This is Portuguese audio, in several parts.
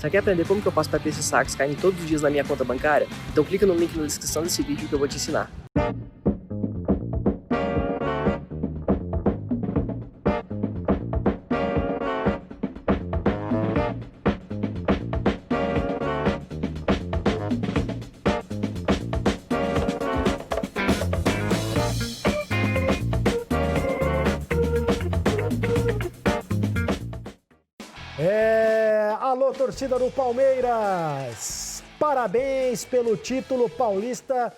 Você quer aprender como que eu faço para ter esses saques caindo todos os dias na minha conta bancária? Então clica no link na descrição desse vídeo que eu vou te ensinar. Alô, torcida do Palmeiras! Parabéns pelo título paulista.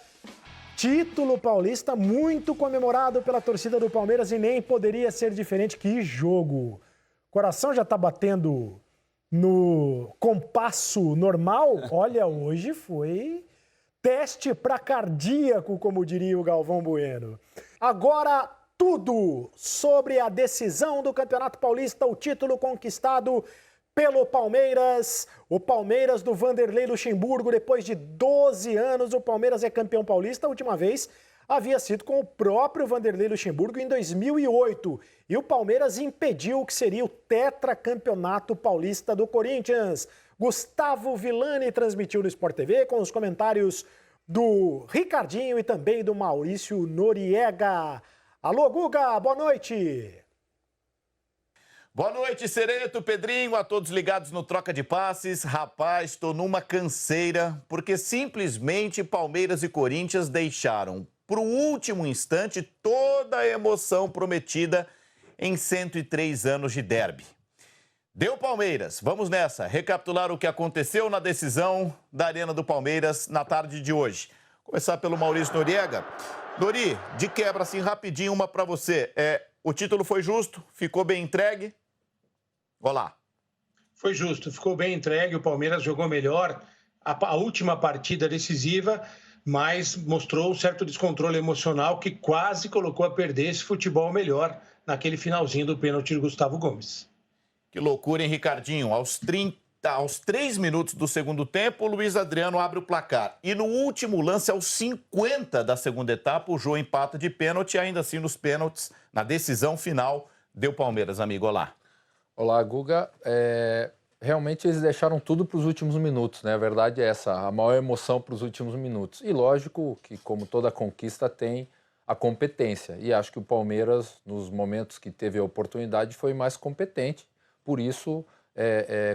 Título paulista muito comemorado pela torcida do Palmeiras e nem poderia ser diferente. Que jogo! O coração já tá batendo no compasso normal? Olha, hoje foi teste para cardíaco, como diria o Galvão Bueno. Agora, tudo sobre a decisão do Campeonato Paulista, o título conquistado pelo Palmeiras. O Palmeiras do Vanderlei Luxemburgo, depois de 12 anos, o Palmeiras é campeão paulista. A última vez havia sido com o próprio Vanderlei Luxemburgo em 2008. E o Palmeiras impediu o que seria o tetracampeonato paulista do Corinthians. Gustavo Villani transmitiu no Sport TV com os comentários do Ricardinho e também do Maurício Noriega. Alô, Guga, boa noite! Boa noite, Sereto, Pedrinho, a todos ligados no Troca de Passes. Rapaz, estou numa canseira, porque simplesmente Palmeiras e Corinthians deixaram para o último instante toda a emoção prometida em 103 anos de derby. Deu Palmeiras, vamos nessa, recapitular o que aconteceu na decisão da Arena do Palmeiras na tarde de hoje. Começar pelo Maurício Noriega. Nori, de quebra, assim, rapidinho, uma para você. O título foi justo? Ficou bem entregue? Olá. Foi justo, ficou bem entregue, o Palmeiras jogou melhor a última partida decisiva, mas mostrou um certo descontrole emocional que quase colocou a perder esse futebol melhor naquele finalzinho do pênalti de Gustavo Gomes. Que loucura, hein, Ricardinho? Aos 3 minutos do segundo tempo, o Luiz Adriano abre o placar. E no último lance, aos 50 da segunda etapa, o Jô empata de pênalti, ainda assim nos pênaltis, na decisão final, deu Palmeiras, amigo. Olá. Olá, Guga. Realmente eles deixaram tudo para os últimos minutos, né? A verdade é essa, a maior emoção para os últimos minutos. E lógico que, como toda conquista, tem a competência. E acho que o Palmeiras, nos momentos que teve a oportunidade, foi mais competente. Por isso,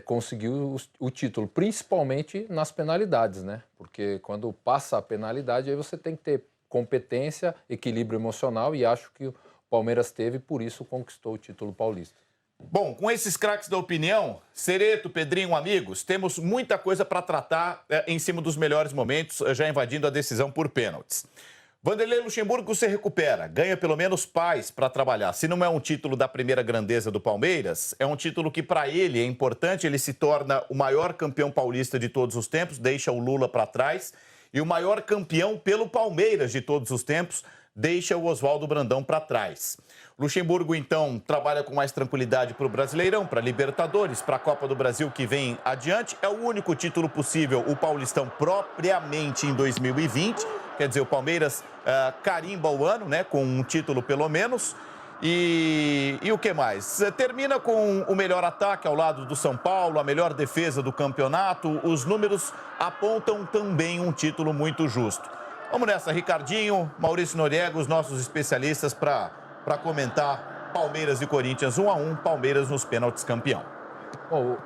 conseguiu o título, principalmente nas penalidades, né? Porque quando passa a penalidade, aí você tem que ter competência, equilíbrio emocional, e acho que o Palmeiras teve, por isso conquistou o título paulista. Bom, com esses craques da opinião, Sereto, Pedrinho, amigos, temos muita coisa para tratar em cima dos melhores momentos, já invadindo a decisão por pênaltis. Vanderlei Luxemburgo se recupera, ganha pelo menos paz para trabalhar. Se não é um título da primeira grandeza do Palmeiras, é um título que para ele é importante, ele se torna o maior campeão paulista de todos os tempos, deixa o Lula para trás, e o maior campeão pelo Palmeiras de todos os tempos, deixa o Oswaldo Brandão para trás. Luxemburgo, então, trabalha com mais tranquilidade para o Brasileirão, para a Libertadores, para a Copa do Brasil que vem adiante. É o único título possível, o Paulistão, propriamente em 2020. Quer dizer, o Palmeiras carimba o ano, né, com um título pelo menos. E o que mais? Termina com o melhor ataque ao lado do São Paulo, a melhor defesa do campeonato. Os números apontam também um título muito justo. Vamos nessa, Ricardinho, Maurício Noriega, os nossos especialistas para comentar Palmeiras e Corinthians 1-1, Palmeiras nos pênaltis campeão. Bom,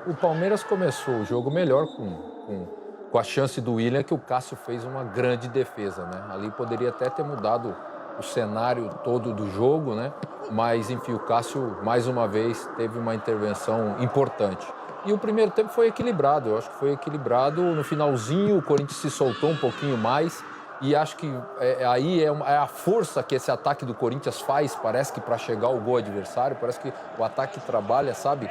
o Palmeiras começou o jogo melhor com a chance do William, que o Cássio fez uma grande defesa, né? Ali poderia até ter mudado o cenário todo do jogo, né? Mas, enfim, o Cássio, mais uma vez, teve uma intervenção importante. E o primeiro tempo foi equilibrado, eu acho que foi equilibrado. No finalzinho, o Corinthians se soltou um pouquinho mais. E acho que aí é a força que esse ataque do Corinthians faz, parece que para chegar ao gol adversário, parece que o ataque trabalha, sabe,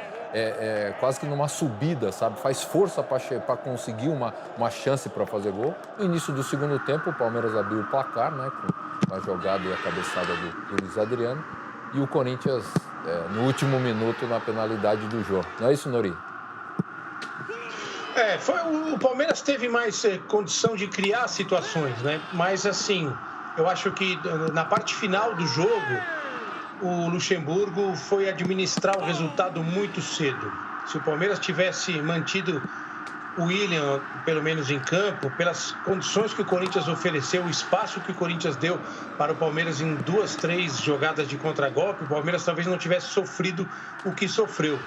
quase que numa subida, sabe, faz força para conseguir uma chance para fazer gol. No início do segundo tempo, o Palmeiras abriu o placar, né, com a jogada e a cabeçada do Luiz Adriano, e o Corinthians, no último minuto, na penalidade do jogo. Não é isso, Nori? O Palmeiras teve mais condição de criar situações, né? Mas, assim, eu acho que na parte final do jogo, o Luxemburgo foi administrar o resultado muito cedo. Se o Palmeiras tivesse mantido o William, pelo menos em campo, pelas condições que o Corinthians ofereceu, o espaço que o Corinthians deu para o Palmeiras em 2, 3 jogadas de contragolpe, o Palmeiras talvez não tivesse sofrido o que sofreu,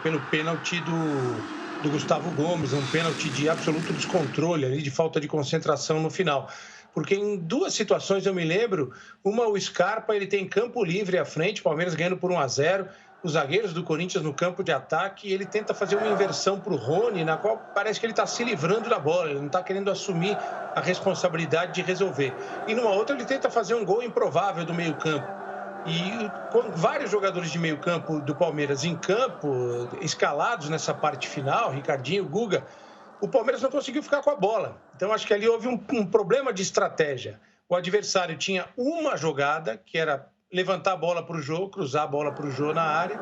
pelo pênalti do Gustavo Gomes, um pênalti de absoluto descontrole, ali, de falta de concentração no final. Porque em 2 situações eu me lembro, uma o Scarpa, ele tem campo livre à frente, o Palmeiras ganhando por 1-0, os zagueiros do Corinthians no campo de ataque, e ele tenta fazer uma inversão para o Rony, na qual parece que ele está se livrando da bola, ele não está querendo assumir a responsabilidade de resolver. E numa outra ele tenta fazer um gol improvável do meio-campo. E com vários jogadores de meio-campo do Palmeiras em campo, escalados nessa parte final, Ricardinho, Guga, o Palmeiras não conseguiu ficar com a bola. Então acho que ali houve um problema de estratégia. O adversário tinha uma jogada, que era levantar a bola para o Jô, cruzar a bola para o Jô na área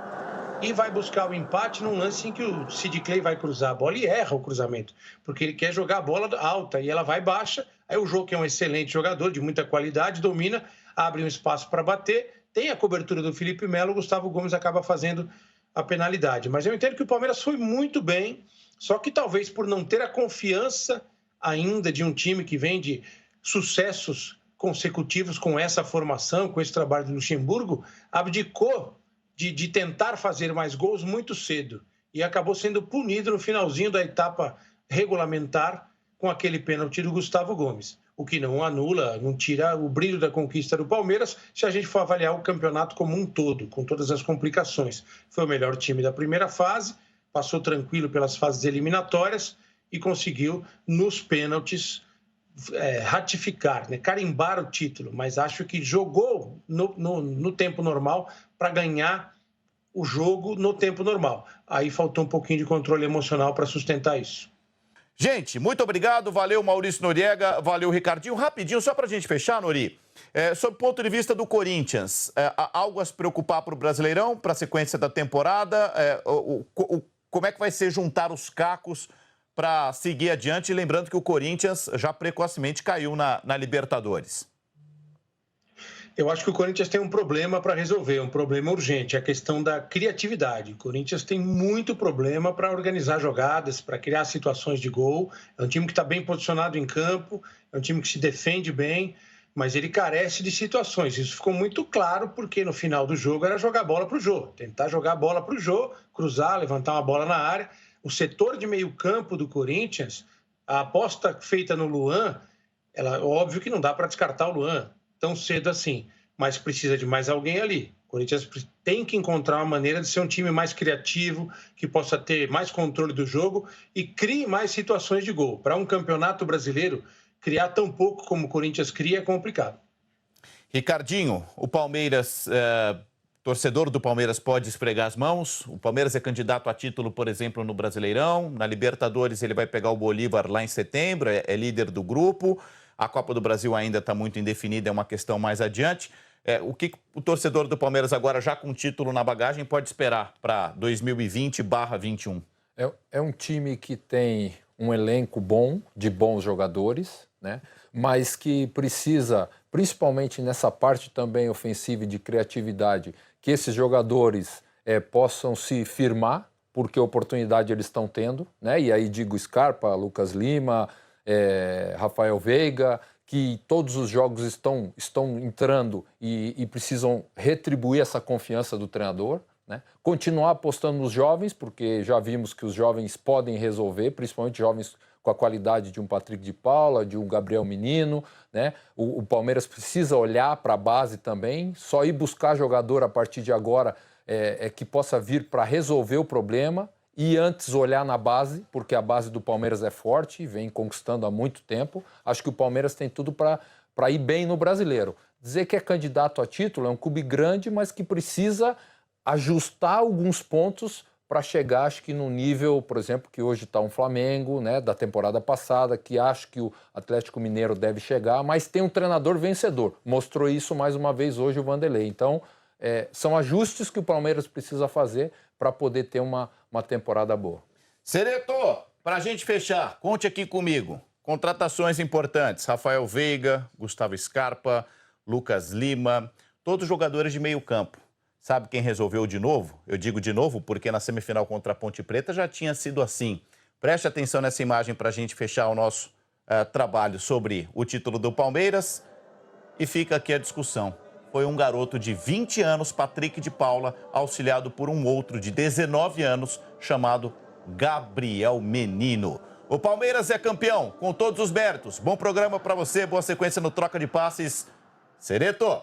e vai buscar o empate num lance em que o Sid Clay vai cruzar a bola e erra o cruzamento, porque ele quer jogar a bola alta e ela vai baixa. Aí o Jô, que é um excelente jogador, de muita qualidade, domina, abre um espaço para bater, tem a cobertura do Felipe Melo, o Gustavo Gomes acaba fazendo a penalidade. Mas eu entendo que o Palmeiras foi muito bem, só que talvez por não ter a confiança ainda de um time que vem de sucessos consecutivos com essa formação, com esse trabalho do Luxemburgo, abdicou de tentar fazer mais gols muito cedo e acabou sendo punido no finalzinho da etapa regulamentar com aquele pênalti do Gustavo Gomes, o que não anula, não tira o brilho da conquista do Palmeiras se a gente for avaliar o campeonato como um todo, com todas as complicações. Foi o melhor time da primeira fase, passou tranquilo pelas fases eliminatórias e conseguiu, nos pênaltis, ratificar, carimbar o título, mas acho que jogou no tempo normal para ganhar o jogo no tempo normal. Aí faltou um pouquinho de controle emocional para sustentar isso. Gente, muito obrigado, valeu Maurício Noriega, valeu Ricardinho. Rapidinho, só para a gente fechar, Nori, sob o ponto de vista do Corinthians, algo a se preocupar para o Brasileirão, para a sequência da temporada, como é que vai ser juntar os cacos para seguir adiante, lembrando que o Corinthians já precocemente caiu na Libertadores? Eu acho que o Corinthians tem um problema para resolver, um problema urgente, a questão da criatividade. O Corinthians tem muito problema para organizar jogadas, para criar situações de gol. É um time que está bem posicionado em campo, é um time que se defende bem, mas ele carece de situações. Isso ficou muito claro porque no final do jogo era jogar a bola para o Jô, tentar jogar a bola para o Jô, cruzar, levantar uma bola na área. O setor de meio campo do Corinthians, a aposta feita no Luan, óbvio que não dá para descartar o Luan tão cedo assim, mas precisa de mais alguém ali. O Corinthians tem que encontrar uma maneira de ser um time mais criativo, que possa ter mais controle do jogo e crie mais situações de gol. Para um campeonato brasileiro, criar tão pouco como o Corinthians cria é complicado. Ricardinho, o Palmeiras... Torcedor do Palmeiras pode esfregar as mãos. O Palmeiras é candidato a título, por exemplo, no Brasileirão. Na Libertadores ele vai pegar o Bolívar lá em setembro, é líder do grupo. A Copa do Brasil ainda está muito indefinida, é uma questão mais adiante. O que o torcedor do Palmeiras agora, já com título na bagagem, pode esperar para 2020/21? É um time que tem um elenco bom, de bons jogadores, né? Mas que precisa, principalmente nessa parte também ofensiva e de criatividade, que esses jogadores possam se firmar, porque oportunidade eles estão tendo, né? E aí digo Scarpa, Lucas Lima, Rafael Veiga, que todos os jogos estão entrando e precisam retribuir essa confiança do treinador, né? Continuar apostando nos jovens, porque já vimos que os jovens podem resolver, principalmente jovens com a qualidade de um Patrick de Paula, de um Gabriel Menino, né? O Palmeiras precisa olhar para a base também, só ir buscar jogador a partir de agora que possa vir para resolver o problema e antes olhar na base, porque a base do Palmeiras é forte, vem conquistando há muito tempo. Acho que o Palmeiras tem tudo para ir bem no Brasileiro. Dizer que é candidato a título é um clube grande, mas que precisa ajustar alguns pontos para chegar, acho que no nível, por exemplo, que hoje está um Flamengo, né, da temporada passada, que acho que o Atlético Mineiro deve chegar, mas tem um treinador vencedor. Mostrou isso mais uma vez hoje o Vanderlei. Então, são ajustes que o Palmeiras precisa fazer para poder ter uma temporada boa. Cereto, para a gente fechar, conte aqui comigo. Contratações importantes, Rafael Veiga, Gustavo Scarpa, Lucas Lima, todos jogadores de meio campo. Sabe quem resolveu de novo? Eu digo de novo porque na semifinal contra a Ponte Preta já tinha sido assim. Preste atenção nessa imagem para a gente fechar o nosso trabalho sobre o título do Palmeiras. E fica aqui a discussão. Foi um garoto de 20 anos, Patrick de Paula, auxiliado por um outro de 19 anos, chamado Gabriel Menino. O Palmeiras é campeão, com todos os méritos. Bom programa para você, boa sequência no Troca de Passes. Sereto!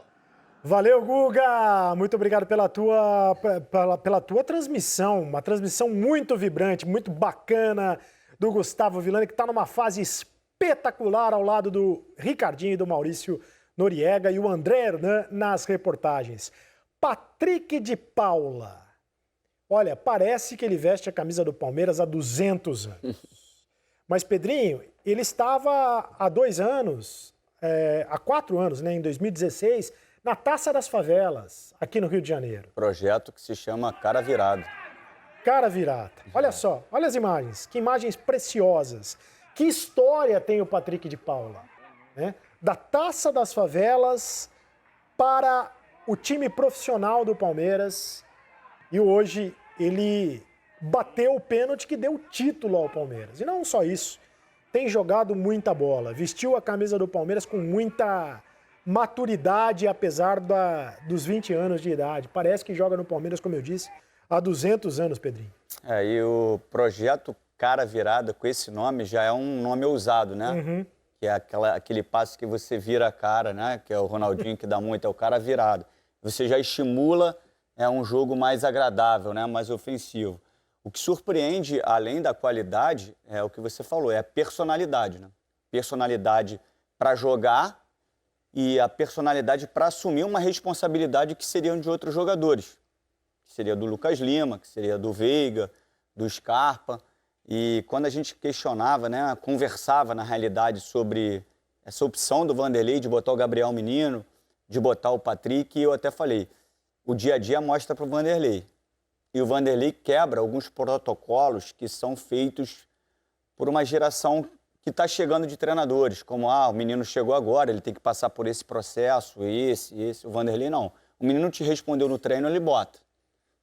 Valeu, Guga! Muito obrigado pela tua transmissão. Uma transmissão muito vibrante, muito bacana do Gustavo Villani, que está numa fase espetacular ao lado do Ricardinho e do Maurício Noriega e o André Hernan nas reportagens. Patrick de Paula. Olha, parece que ele veste a camisa do Palmeiras há 200 anos. Mas, Pedrinho, ele estava há 2 anos, há 4 anos, né, em 2016, na Taça das Favelas, aqui no Rio de Janeiro. Projeto que se chama Cara Virada. Cara Virada. Olha só, olha as imagens, que imagens preciosas. Que história tem o Patrick de Paula, né? Da Taça das Favelas para o time profissional do Palmeiras. E hoje ele bateu o pênalti que deu o título ao Palmeiras. E não só isso, tem jogado muita bola. Vestiu a camisa do Palmeiras com muita maturidade, apesar dos 20 anos de idade. Parece que joga no Palmeiras, como eu disse, há 200 anos, Pedrinho. E o projeto Cara Virada, com esse nome, já é um nome ousado, né? Uhum. Que é aquele passe que você vira a cara, né? Que é o Ronaldinho que dá muito, é o cara virado. Você já estimula um jogo mais agradável, né? Mais ofensivo. O que surpreende, além da qualidade, é o que você falou, é a personalidade, né? Personalidade para jogar e a personalidade para assumir uma responsabilidade que seriam de outros jogadores. Que seria do Lucas Lima, que seria do Veiga, do Scarpa. E quando a gente questionava, né, conversava na realidade sobre essa opção do Vanderlei de botar o Gabriel Menino, de botar o Patrick, eu até falei, o dia a dia mostra para o Vanderlei. E o Vanderlei quebra alguns protocolos que são feitos por uma geração que está chegando de treinadores, como, o menino chegou agora, ele tem que passar por esse processo, esse. O Vanderlei não. O menino te respondeu no treino, ele bota.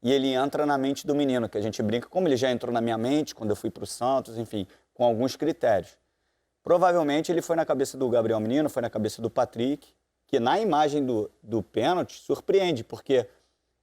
E ele entra na mente do menino, que a gente brinca, como ele já entrou na minha mente quando eu fui para o Santos, enfim, com alguns critérios. Provavelmente ele foi na cabeça do Gabriel Menino, foi na cabeça do Patrick, que na imagem do pênalti surpreende, porque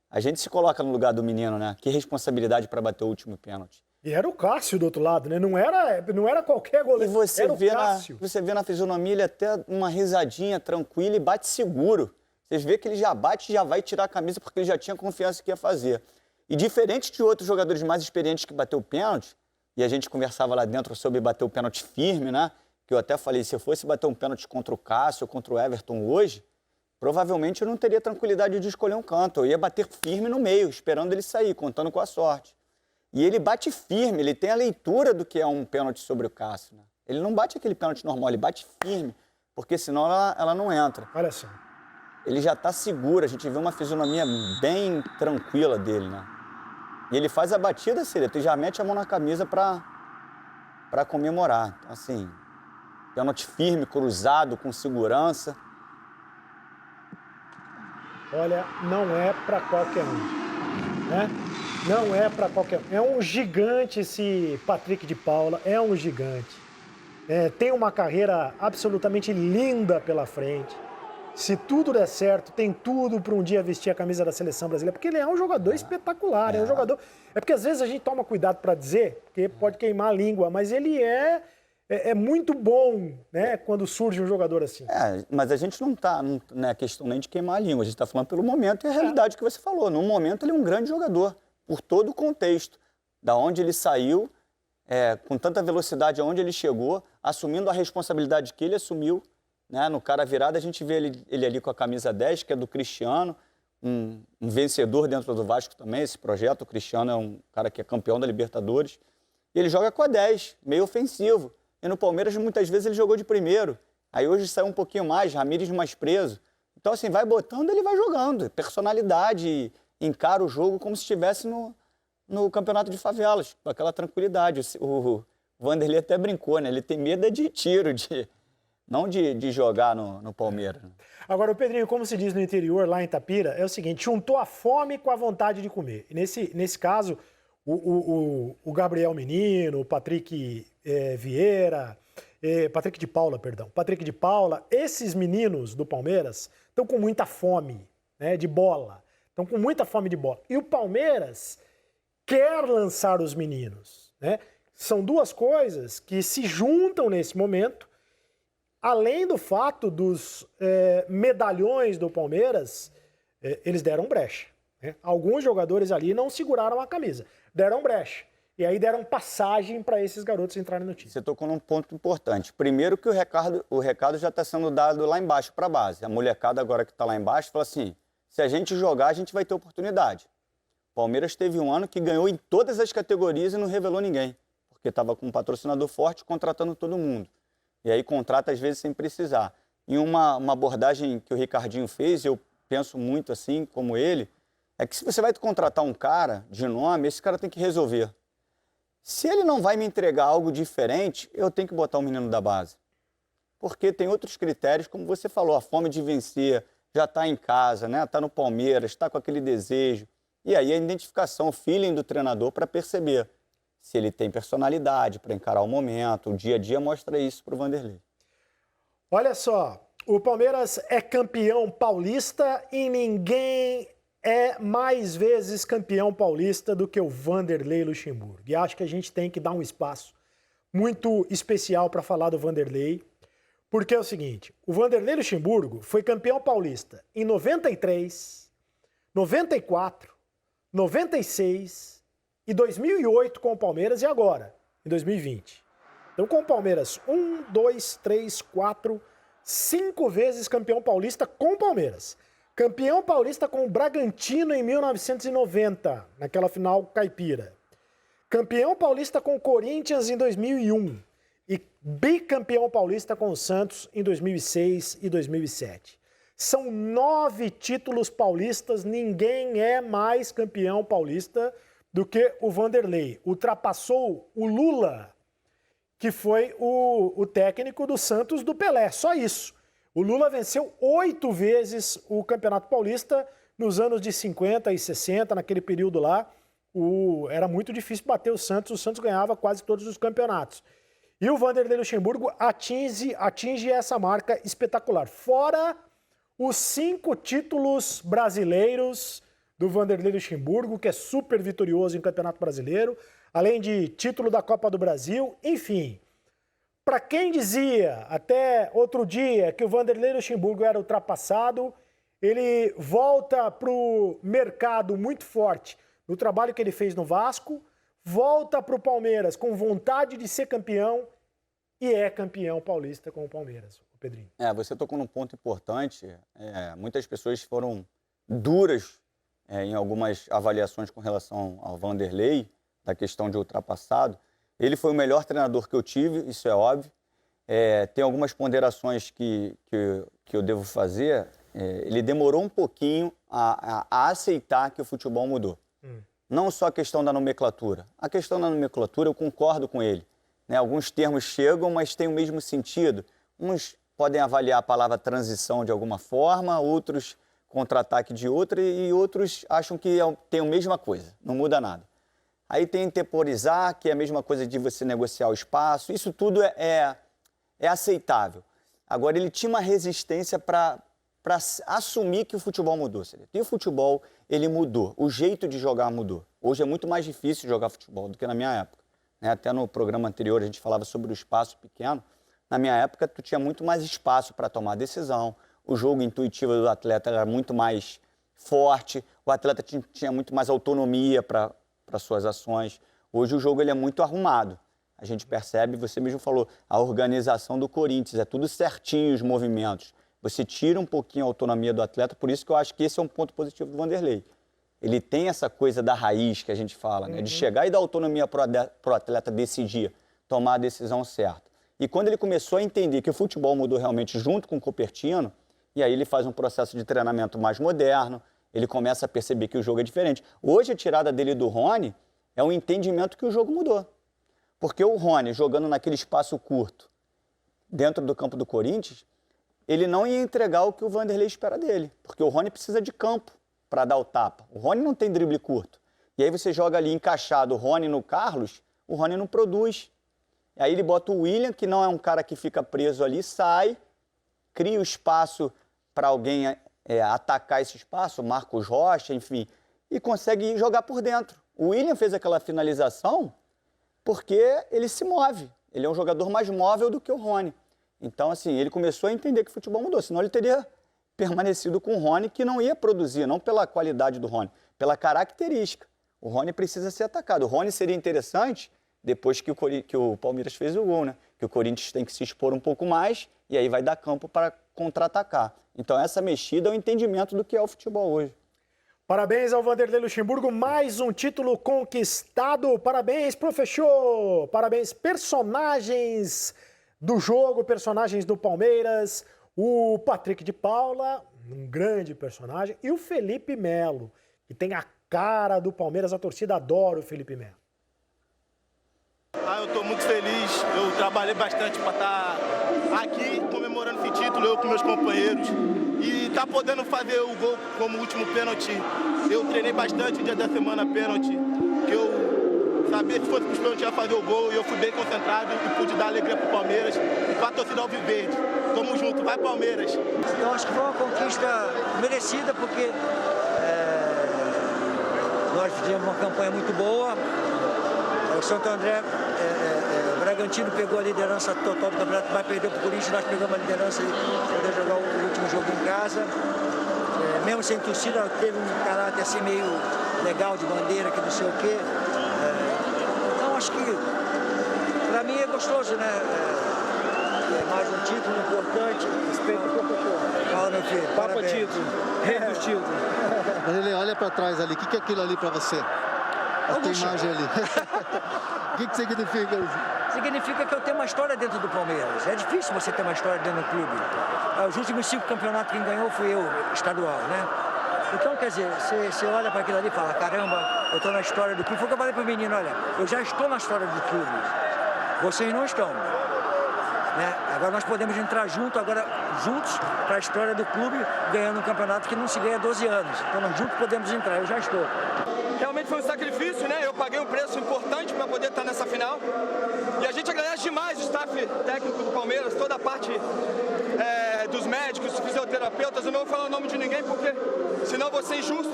a gente se coloca no lugar do menino, né? Que responsabilidade para bater o último pênalti. E era o Cássio do outro lado, né? Não era qualquer goleiro, era o Cássio. Você vê na fisionomia ele até uma risadinha tranquila e bate seguro. Vocês vê que ele já bate e já vai tirar a camisa porque ele já tinha confiança que ia fazer. E diferente de outros jogadores mais experientes que bateu o pênalti, e a gente conversava lá dentro sobre bater o pênalti firme, né? Que eu até falei, se eu fosse bater um pênalti contra o Cássio ou contra o Everton hoje, provavelmente eu não teria tranquilidade de escolher um canto. Eu ia bater firme no meio, esperando ele sair, contando com a sorte. E ele bate firme, ele tem a leitura do que é um pênalti sobre o Cássio, né? Ele não bate aquele pênalti normal, ele bate firme, porque senão ela não entra. Olha só. Ele já está seguro, a gente vê uma fisionomia bem tranquila dele, né? E ele faz a batida, Sereto, e já mete a mão na camisa para comemorar. Então, assim, pênalti firme, cruzado, com segurança. Olha, não é para qualquer um, né? Não é para qualquer um. É um gigante esse Patrick de Paula, é um gigante. Tem uma carreira absolutamente linda pela frente. Se tudo der certo, tem tudo para um dia vestir a camisa da seleção brasileira, porque ele é um jogador espetacular, é um jogador... É porque às vezes a gente toma cuidado para dizer, porque pode queimar a língua, mas ele é muito bom, né, quando surge um jogador assim. Mas a gente não é questão nem de queimar a língua, a gente está falando pelo momento e a realidade que você falou. No momento ele é um grande jogador, por todo o contexto, da onde ele saiu, com tanta velocidade aonde ele chegou, assumindo a responsabilidade que ele assumiu, né? No Cara Virada a gente vê ele ali com a camisa 10, que é do Cristiano, um vencedor dentro do Vasco também, esse projeto. O Cristiano é um cara que é campeão da Libertadores. E ele joga com a 10, meio ofensivo. E no Palmeiras muitas vezes ele jogou de primeiro. Aí hoje saiu um pouquinho mais, Ramírez mais preso. Então assim, vai botando, ele vai jogando. Personalidade, encara o jogo como se estivesse no campeonato de favelas, com aquela tranquilidade. O Vanderlei até brincou, né? Ele tem medo de tiro, não de jogar no Palmeiras. Agora, o Pedrinho, como se diz no interior, lá em Itapira, é o seguinte, juntou a fome com a vontade de comer. E nesse caso, o Gabriel Menino, o Patrick Vieira, Patrick de Paula, esses meninos do Palmeiras estão com muita fome, né, de bola. Estão com muita fome de bola. E o Palmeiras quer lançar os meninos, né? São duas coisas que se juntam nesse momento, além do fato dos medalhões do Palmeiras, eles deram brecha, né? Alguns jogadores ali não seguraram a camisa, deram brecha. E aí deram passagem para esses garotos entrarem no time. Você tocou num ponto importante. Primeiro que o recado já está sendo dado lá embaixo para a base. A molecada agora que está lá embaixo fala assim, se a gente jogar, a gente vai ter oportunidade. O Palmeiras teve um ano que ganhou em todas as categorias e não revelou ninguém. Porque estava com um patrocinador forte contratando todo mundo. E aí contrata às vezes sem precisar. E uma abordagem que o Ricardinho fez, eu penso muito assim, como ele, é que se você vai contratar um cara de nome, esse cara tem que resolver. Se ele não vai me entregar algo diferente, eu tenho que botar o menino da base. Porque tem outros critérios, como você falou, a fome de vencer, já está em casa, né? Está no Palmeiras, está com aquele desejo. E aí a identificação, o feeling do treinador para perceber se ele tem personalidade para encarar o momento. O dia a dia mostra isso para o Vanderlei. Olha só, o Palmeiras é campeão paulista e ninguém é mais vezes campeão paulista do que o Vanderlei Luxemburgo. E acho que a gente tem que dar um espaço muito especial para falar do Vanderlei, porque é o seguinte, o Vanderlei Luxemburgo foi campeão paulista em 93, 94, 96 e 2008 com o Palmeiras e agora, em 2020. Então com o Palmeiras, 5 vezes campeão paulista com o Palmeiras. Campeão paulista com o Bragantino em 1990, naquela final caipira. Campeão paulista com o Corinthians em 2001. E bicampeão paulista com o Santos em 2006 e 2007. São 9 títulos paulistas, ninguém é mais campeão paulista do que o Vanderlei. Ultrapassou o Lula, que foi o técnico do Santos do Pelé, só isso. O Lula venceu 8 vezes o Campeonato Paulista nos anos de 50 e 60, naquele período lá. Era muito difícil bater o Santos ganhava quase todos os campeonatos. E o Vanderlei Luxemburgo atinge essa marca espetacular. Fora os 5 títulos brasileiros do Vanderlei Luxemburgo, que é super vitorioso em Campeonato Brasileiro, além de título da Copa do Brasil, enfim. Para quem dizia até outro dia que o Vanderlei Luxemburgo era ultrapassado, ele volta para o mercado muito forte no trabalho que ele fez no Vasco, volta para o Palmeiras com vontade de ser campeão e é campeão paulista com o Palmeiras, o Pedrinho. Você tocou num ponto importante. Muitas pessoas foram duras em algumas avaliações com relação ao Vanderlei, da questão de ultrapassado. Ele foi o melhor treinador que eu tive, isso é óbvio. Tem algumas ponderações que eu devo fazer. Ele demorou um pouquinho a aceitar que o futebol mudou. Não só a questão da nomenclatura. A questão da nomenclatura eu concordo com ele. Né? Alguns termos chegam, mas têm o mesmo sentido. Uns podem avaliar a palavra transição de alguma forma, outros contra-ataque de outra e outros acham que tem a mesma coisa, não muda nada. Aí tem temporizar, que é a mesma coisa de você negociar o espaço. Isso tudo é aceitável. Agora, ele tinha uma resistência para assumir que o futebol mudou. E o futebol, ele mudou. O jeito de jogar mudou. Hoje é muito mais difícil jogar futebol do que na minha época. Até no programa anterior a gente falava sobre o espaço pequeno. Na minha época, tu tinha muito mais espaço para tomar decisão. O jogo intuitivo do atleta era muito mais forte. O atleta tinha muito mais autonomia para suas ações. Hoje o jogo ele é muito arrumado. A gente percebe, você mesmo falou, a organização do Corinthians, é tudo certinho os movimentos. Você tira um pouquinho a autonomia do atleta, por isso que eu acho que esse é um ponto positivo do Vanderlei. Ele tem essa coisa da raiz que a gente fala, né? De chegar e dar autonomia para o atleta decidir, tomar a decisão certa. E quando ele começou a entender que o futebol mudou realmente junto com o Cupertino, e aí ele faz um processo de treinamento mais moderno, ele começa a perceber que o jogo é diferente. Hoje, a tirada dele do Rony é um entendimento que o jogo mudou. Porque o Rony, jogando naquele espaço curto, dentro do campo do Corinthians, ele não ia entregar o que o Vanderlei espera dele, porque o Rony precisa de campo para dar o tapa. O Rony não tem drible curto. E aí você joga ali encaixado o Rony no Carlos, o Rony não produz. Aí ele bota o William, que não é um cara que fica preso ali, sai, cria o espaço para alguém atacar esse espaço, o Marcos Rocha, enfim, e consegue jogar por dentro. O William fez aquela finalização porque ele se move. Ele é um jogador mais móvel do que o Rony. Então, assim, ele começou a entender que o futebol mudou, senão ele teria permanecido com o Rony, que não ia produzir, não pela qualidade do Rony, pela característica. O Rony precisa ser atacado. O Rony seria interessante depois que o Palmeiras fez o gol, né? Que o Corinthians tem que se expor um pouco mais e aí vai dar campo para contra-atacar. Então, essa mexida é o entendimento do que é o futebol hoje. Parabéns ao Vanderlei Luxemburgo, mais um título conquistado. Parabéns, professor! Parabéns, personagens do jogo, personagens do Palmeiras. O Patrick de Paula, um grande personagem, e o Felipe Melo, que tem a cara do Palmeiras. A torcida adora o Felipe Melo. Eu estou muito feliz, eu trabalhei bastante para estar aqui comemorando esse título, eu com meus companheiros. E tá podendo fazer o gol como último pênalti. Eu treinei bastante o dia da semana pênalti, que eu sabia que se fosse para os pênaltis ia fazer o gol, e eu fui bem concentrado e pude dar alegria para o Palmeiras e para a torcida alviverde. Tamo junto, vai Palmeiras! Eu acho que foi uma conquista merecida, porque nós fizemos uma campanha muito boa. O Santo André, o Bragantino pegou a liderança total do campeonato, vai perder para o Corinthians, nós pegamos a liderança e poder jogar o último jogo em casa. Mesmo sem torcida, teve um caráter assim meio legal de bandeira, que não sei o quê. Então acho que, para mim, é gostoso, né? Mais um título importante. Respeito ao professor. Fala, meu filho. Papa título. Rei dos títulos. Vanderlei, olha para trás ali. O que é aquilo ali para você? A tua imagem ali. O que significa isso? Significa que eu tenho uma história dentro do Palmeiras. É difícil você ter uma história dentro do clube. Os últimos 5 campeonatos quem ganhou fui eu, estadual, né? Então, quer dizer, você olha para aquilo ali e fala, caramba, eu estou na história do clube. Foi o que eu falei para o menino, olha, eu já estou na história do clube. Vocês não estão. Né? Agora nós podemos entrar juntos para a história do clube, ganhando um campeonato que não se ganha há 12 anos. Então nós juntos podemos entrar, eu já estou. Realmente foi um sacrifício, né? Eu paguei um preço importante para poder estar nessa final. E a gente agradece demais o staff técnico do Palmeiras, toda a parte dos médicos, fisioterapeutas. Eu não vou falar o nome de ninguém porque senão vou ser injusto.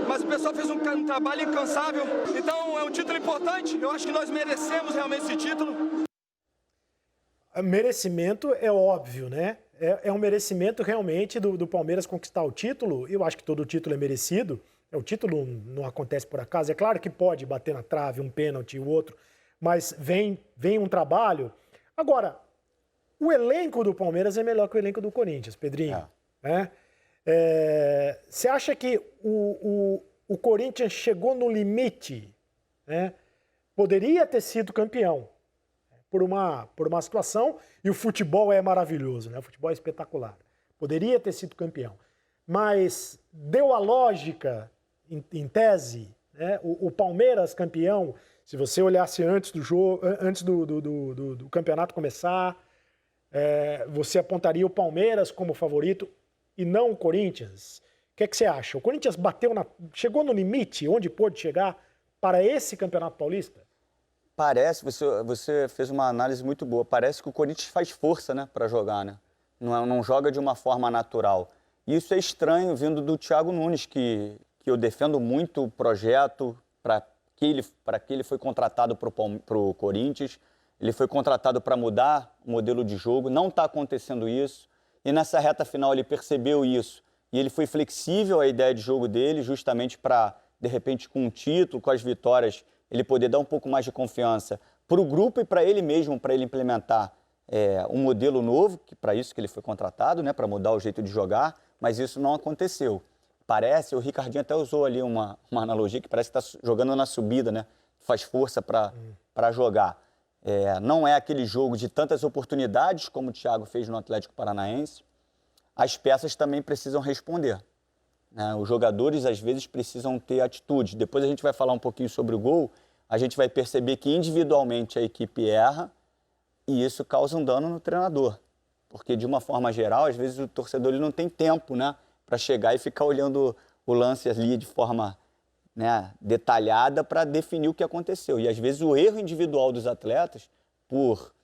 Mas o pessoal fez um trabalho incansável. Então é um título importante. Eu acho que nós merecemos realmente esse título. Merecimento é óbvio, né? É um merecimento realmente do Palmeiras conquistar o título. Eu acho que todo o título é merecido. O título não acontece por acaso. É claro que pode bater na trave, um pênalti e o outro, mas vem um trabalho. Agora, o elenco do Palmeiras é melhor que o elenco do Corinthians, Pedrinho. Você acha que o Corinthians chegou no limite, né? Poderia ter sido campeão por uma situação, e o futebol é maravilhoso, né? O futebol é espetacular. Poderia ter sido campeão. Mas deu a lógica, em tese, né? O Palmeiras campeão, se você olhasse antes do jogo, antes do campeonato começar, você apontaria o Palmeiras como favorito e não o Corinthians. O que é que você acha? O Corinthians chegou no limite, onde pôde chegar para esse Campeonato Paulista? Parece, você fez uma análise muito boa, parece que o Corinthians faz força, né, para jogar, né? Não joga de uma forma natural. E isso é estranho vindo do Thiago Nunes, que eu defendo muito o projeto para que ele foi contratado para o Corinthians. Ele foi contratado para mudar o modelo de jogo, não está acontecendo isso. E nessa reta final ele percebeu isso. E ele foi flexível à ideia de jogo dele, justamente para, de repente, com um título, com as vitórias, ele poder dar um pouco mais de confiança para o grupo e para ele mesmo, para ele implementar um modelo novo, que para isso que ele foi contratado, né, para mudar o jeito de jogar, mas isso não aconteceu. Parece, o Ricardinho até usou ali uma analogia, que parece que está jogando na subida, né, faz força para jogar. Não é aquele jogo de tantas oportunidades, como o Thiago fez no Atlético Paranaense. As peças também precisam responder, né? Os jogadores, às vezes, precisam ter atitude. Depois a gente vai falar um pouquinho sobre o gol, a gente vai perceber que individualmente a equipe erra e isso causa um dano no treinador. Porque, de uma forma geral, às vezes o torcedor ele não tem tempo, né, para chegar e ficar olhando o lance ali de forma, né, detalhada para definir o que aconteceu. E, às vezes, o erro individual dos atletas, por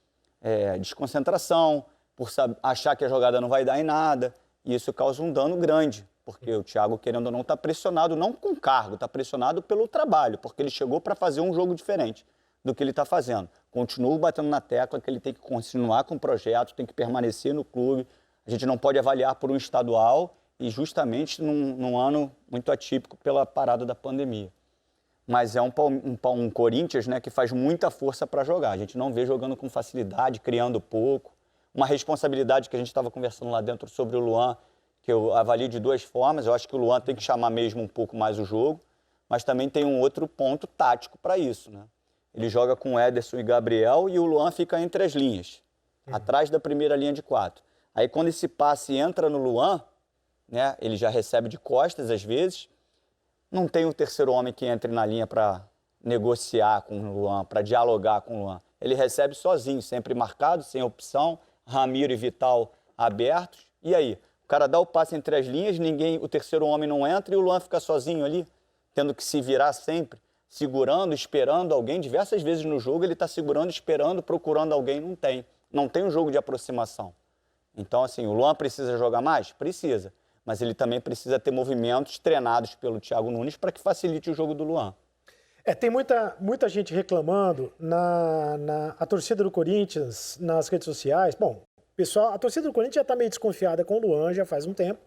desconcentração, por achar que a jogada não vai dar em nada, e isso causa um dano grande. Porque o Thiago, querendo ou não, está pressionado, não com cargo, está pressionado pelo trabalho, porque ele chegou para fazer um jogo diferente do que ele está fazendo. Continuo batendo na tecla que ele tem que continuar com o projeto, tem que permanecer no clube. A gente não pode avaliar por um estadual e justamente num ano muito atípico pela parada da pandemia. Mas é um Corinthians, né, que faz muita força para jogar. A gente não vê jogando com facilidade, criando pouco. Uma responsabilidade que a gente estava conversando lá dentro sobre o Luan, que eu avalio de duas formas. Eu acho que o Luan tem que chamar mesmo um pouco mais o jogo, mas também tem um outro ponto tático para isso, né? Ele joga com Ederson e Gabriel e o Luan fica entre as linhas, atrás da primeira linha de 4. Aí quando esse passe entra no Luan, né, ele já recebe de costas às vezes, não tem um terceiro homem que entre na linha para negociar com o Luan, para dialogar com o Luan. Ele recebe sozinho, sempre marcado, sem opção, Ramiro e Vital abertos, e aí? O cara dá o passe entre as linhas, o terceiro homem não entra e o Luan fica sozinho ali, tendo que se virar sempre, segurando, esperando alguém. Diversas vezes no jogo ele está segurando, esperando, procurando alguém, não tem. Não tem um jogo de aproximação. Então, assim, o Luan precisa jogar mais? Precisa. Mas ele também precisa ter movimentos treinados pelo Thiago Nunes para que facilite o jogo do Luan. Tem muita gente reclamando a torcida do Corinthians nas redes sociais. Bom, pessoal, a torcida do Corinthians já está meio desconfiada com o Luan já faz um tempo,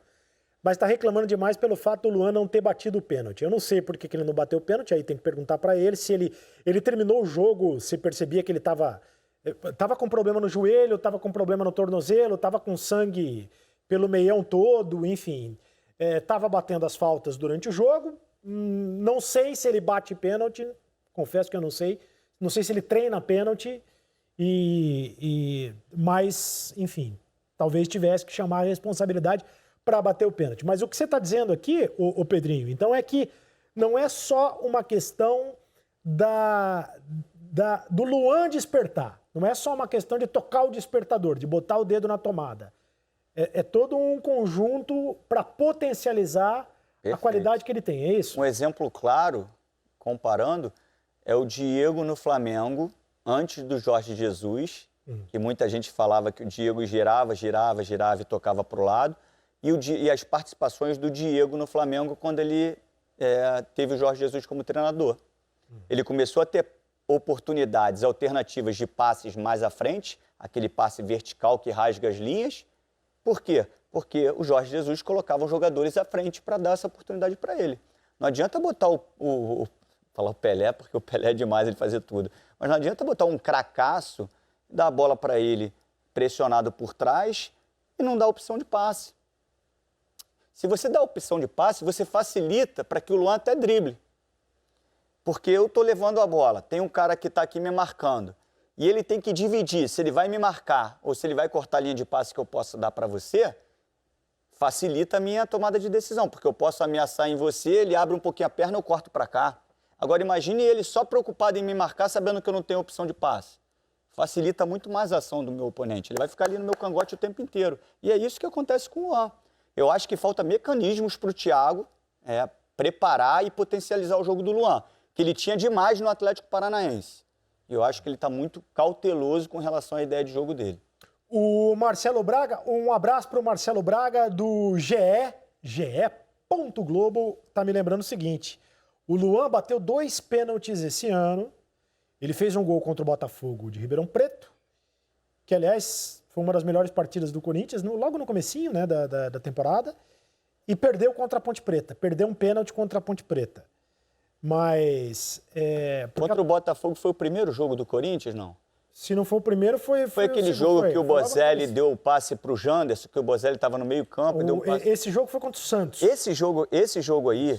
mas está reclamando demais pelo fato do Luan não ter batido o pênalti. Eu não sei por que ele não bateu o pênalti, aí tem que perguntar para ele se ele terminou o jogo, se percebia que ele estava com problema no joelho, estava com problema no tornozelo, estava com sangue pelo meião todo, enfim. Estava batendo as faltas durante o jogo. Não sei se ele bate pênalti, confesso que eu não sei. Não sei se ele treina pênalti, mas, enfim, talvez tivesse que chamar a responsabilidade para bater o pênalti. Mas o que você está dizendo aqui, o Pedrinho, então é que não é só uma questão do Luan despertar. Não é só uma questão de tocar o despertador, de botar o dedo na tomada. É todo um conjunto para potencializar a qualidade que ele tem, é isso? Um exemplo claro, comparando, é o Diego no Flamengo, antes do Jorge Jesus, que muita gente falava que o Diego girava e tocava para o lado, e as participações do Diego no Flamengo quando ele teve o Jorge Jesus como treinador. Ele começou a ter oportunidades alternativas de passes mais à frente, aquele passe vertical que rasga as linhas. Por quê? Porque o Jorge Jesus colocava os jogadores à frente para dar essa oportunidade para ele. Não adianta botar falar o Pelé, porque o Pelé é demais, ele fazia tudo. Mas não adianta botar um cracaço, dar a bola para ele pressionado por trás e não dar opção de passe. Se você dá opção de passe, você facilita para que o Luan até drible. Porque eu estou levando a bola, tem um cara que está aqui me marcando, e ele tem que dividir se ele vai me marcar ou se ele vai cortar a linha de passe que eu posso dar para você, facilita a minha tomada de decisão, porque eu posso ameaçar em você, ele abre um pouquinho a perna, eu corto para cá. Agora imagine ele só preocupado em me marcar, sabendo que eu não tenho opção de passe. Facilita muito mais a ação do meu oponente, ele vai ficar ali no meu cangote o tempo inteiro. E é isso que acontece com o Luan. Eu acho que falta mecanismos para o Thiago preparar e potencializar o jogo do Luan, que ele tinha demais no Atlético Paranaense. E eu acho que ele está muito cauteloso com relação à ideia de jogo dele. O Marcelo Braga, um abraço para o Marcelo Braga do ge.globo, está me lembrando o seguinte: o Luan bateu 2 pênaltis esse ano, ele fez um gol contra o Botafogo de Ribeirão Preto, que aliás foi uma das melhores partidas do Corinthians, logo no comecinho, né, da temporada, e perdeu contra a Ponte Preta, perdeu um pênalti contra a Ponte Preta. Mas... Contra o Botafogo foi o primeiro jogo do Corinthians, não? Se não foi o primeiro, foi aquele jogo que o Bozelli deu o passe para o Janderson, que o Bozelli estava no meio campo e deu um passe. Esse jogo foi contra o Santos. Esse jogo aí,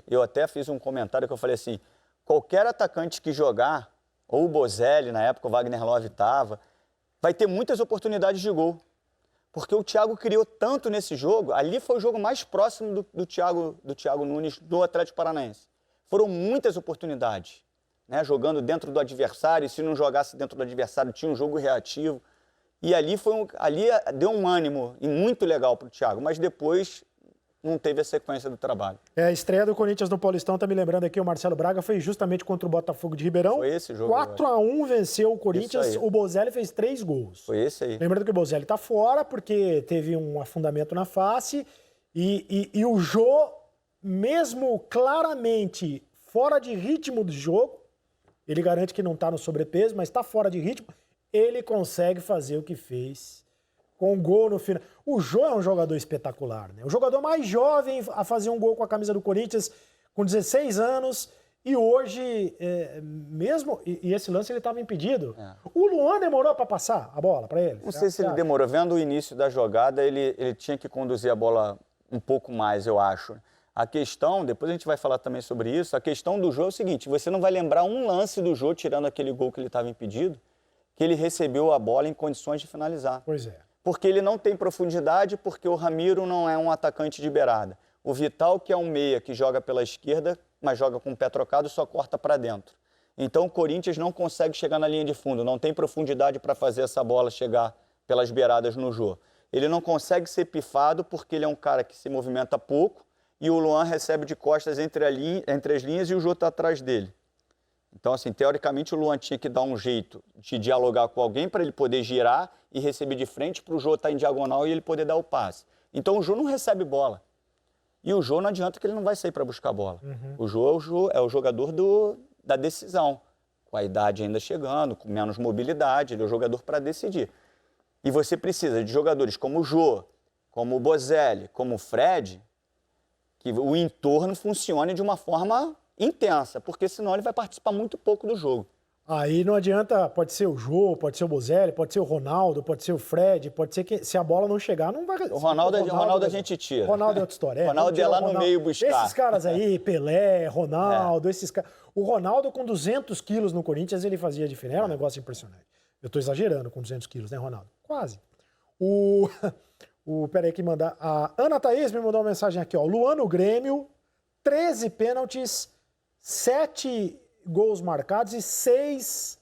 eu até fiz um comentário que eu falei assim, qualquer atacante que jogar, ou o Bozelli, na época o Wagner Love estava, vai ter muitas oportunidades de gol. Porque o Thiago criou tanto nesse jogo, ali foi o jogo mais próximo do Thiago Nunes do Atlético Paranaense. Foram muitas oportunidades, né, jogando dentro do adversário, e se não jogasse dentro do adversário tinha um jogo reativo. E ali deu um ânimo e muito legal para o Thiago, mas depois não teve a sequência do trabalho. A estreia do Corinthians no Paulistão, tá me lembrando aqui, o Marcelo Braga foi justamente contra o Botafogo de Ribeirão. Foi esse jogo. 4-1 venceu o Corinthians, o Bozelli fez 3 gols. Foi esse aí. Lembrando que o Bozelli tá fora porque teve um afundamento na face e o Jô, mesmo claramente fora de ritmo do jogo, ele garante que não tá no sobrepeso, mas tá fora de ritmo, ele consegue fazer o que fez com um gol no final. O Jô é um jogador espetacular, né? O jogador mais jovem a fazer um gol com a camisa do Corinthians com 16 anos e hoje, e esse lance ele estava impedido. O Luan demorou para passar a bola para ele? Não sei se ele demorou. Vendo o início da jogada, ele tinha que conduzir a bola um pouco mais, eu acho. A questão, depois a gente vai falar também sobre isso, a questão do Jô é o seguinte, você não vai lembrar um lance do Jô, tirando aquele gol que ele estava impedido, que ele recebeu a bola em condições de finalizar. Pois é. Porque ele não tem profundidade, porque o Ramiro não é um atacante de beirada. O Vital, que é um meia que joga pela esquerda, mas joga com o pé trocado, só corta para dentro. Então o Corinthians não consegue chegar na linha de fundo, não tem profundidade para fazer essa bola chegar pelas beiradas no Jô. Ele não consegue ser pifado porque ele é um cara que se movimenta pouco e o Luan recebe de costas entre as linhas e o Jô está atrás dele. Então, assim, teoricamente, o Luan tinha que dar um jeito de dialogar com alguém para ele poder girar e receber de frente para o Jô estar em diagonal e ele poder dar o passe. Então, o Jô não recebe bola. E o Jô não adianta que ele não vai sair para buscar bola. O Jô é o jogador da decisão. Com a idade ainda chegando, com menos mobilidade, ele é o jogador para decidir. E você precisa de jogadores como o Jô, como o Bozelli, como o Fred, que o entorno funcione de uma forma intensa, porque senão ele vai participar muito pouco do jogo. Aí não adianta, pode ser o Jô, pode ser o Bozelli, pode ser o Ronaldo, pode ser o Fred, pode ser que se a bola não chegar, não vai... O Ronaldo a gente tira. Ronaldo é outra história. Ronaldo é lá no meio buscar. Esses caras aí, Pelé, Ronaldo, esses caras... O Ronaldo com 200 quilos no Corinthians, ele fazia diferença, era um negócio impressionante. Eu tô exagerando com 200 quilos, né, Ronaldo? Quase. Peraí que mandar... A Ana Thaís me mandou uma mensagem aqui, ó. Luan no Grêmio, 13 pênaltis, 7 gols marcados e 6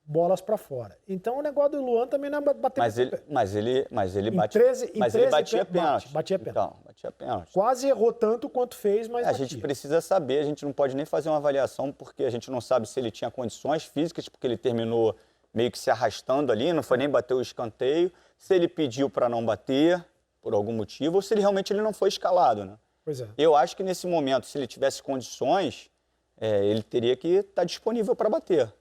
bolas para fora. Então o negócio do Luan também não é bater... Mas ele batia pênalti. Batia pênalti. Então, batia pênalti. Quase errou tanto quanto fez, mas A gente precisa saber, a gente não pode nem fazer uma avaliação, porque a gente não sabe se ele tinha condições físicas, porque ele terminou meio que se arrastando ali, não foi nem bater o escanteio, se ele pediu para não bater, por algum motivo, ou se ele realmente não foi escalado, né? Pois é. Eu acho que nesse momento, se ele tivesse condições, ele teria que estar disponível para bater.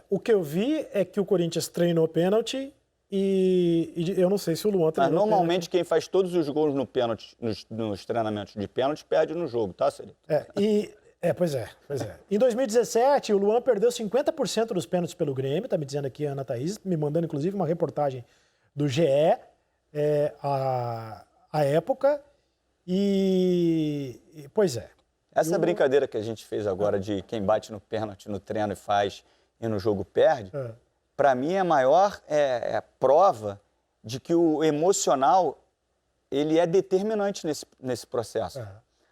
O que eu vi é que o Corinthians treinou pênalti e eu não sei se o Luan treinou normalmente quem faz todos os gols no pênalti, nos treinamentos de pênalti, perde no jogo, tá, Celito? Pois é. Em 2017, o Luan perdeu 50% dos pênaltis pelo Grêmio, tá me dizendo aqui a Ana Thaís, me mandando inclusive uma reportagem do GE, a época, pois é. Essa brincadeira que a gente fez agora de quem bate no pênalti no treino e faz e no jogo perde, para mim é a maior prova de que o emocional ele é determinante nesse processo.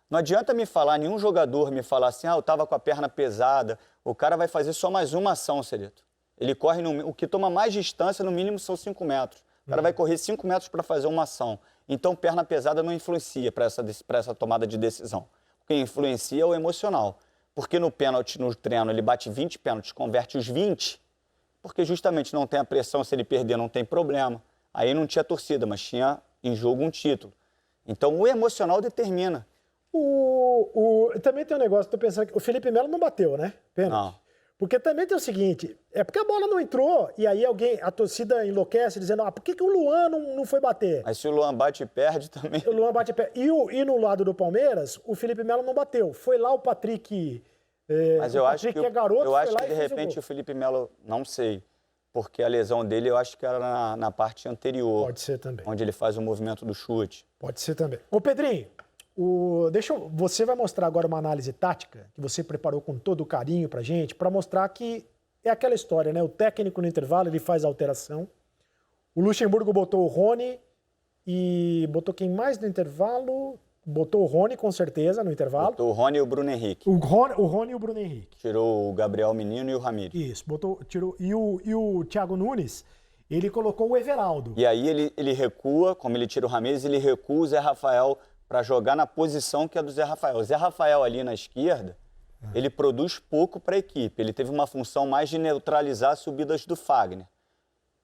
Não adianta nenhum jogador me falar assim, eu estava com a perna pesada, o cara vai fazer só mais uma ação, Celito. Ele corre, o que toma mais distância, no mínimo, são 5 metros. O cara vai correr 5 metros para fazer uma ação. Então, perna pesada não influencia para essa tomada de decisão. O que influencia é o emocional. Porque no pênalti, no treino, ele bate 20 pênaltis, converte os 20, porque justamente não tem a pressão, se ele perder não tem problema. Aí não tinha torcida, mas tinha em jogo um título. Então, o emocional determina. Também tem um negócio, tô pensando que o Felipe Melo não bateu, né? Pênalti. Não. Porque também tem o seguinte, porque a bola não entrou, e aí a torcida enlouquece dizendo, por que o Luan não foi bater? Mas se o Luan bate e perde também... O Luan bate e perde. E no lado do Palmeiras, o Felipe Melo não bateu. Foi lá o Patrick... Mas eu acho que é garoto, eu acho que de repente o Felipe Melo, não sei, porque a lesão dele eu acho que era na parte anterior. Pode ser também. Onde ele faz o movimento do chute. Pode ser também. Ô Pedrinho, você vai mostrar agora uma análise tática que você preparou com todo o carinho pra gente, para mostrar que é aquela história, né? O técnico no intervalo, ele faz a alteração. O Luxemburgo botou o Rony e botou quem mais no intervalo? Botou o Rony, com certeza, no intervalo. Botou o Rony e o Bruno Henrique. O Rony e o Bruno Henrique. Tirou o Gabriel Menino e o Ramiro. Isso, tirou. E o Thiago Nunes, ele colocou o Everaldo. E aí ele recua, como ele tira o Ramires, ele recua o Zé Rafael para jogar na posição que é do Zé Rafael. O Zé Rafael ali na esquerda, ele produz pouco para a equipe. Ele teve uma função mais de neutralizar as subidas do Fagner.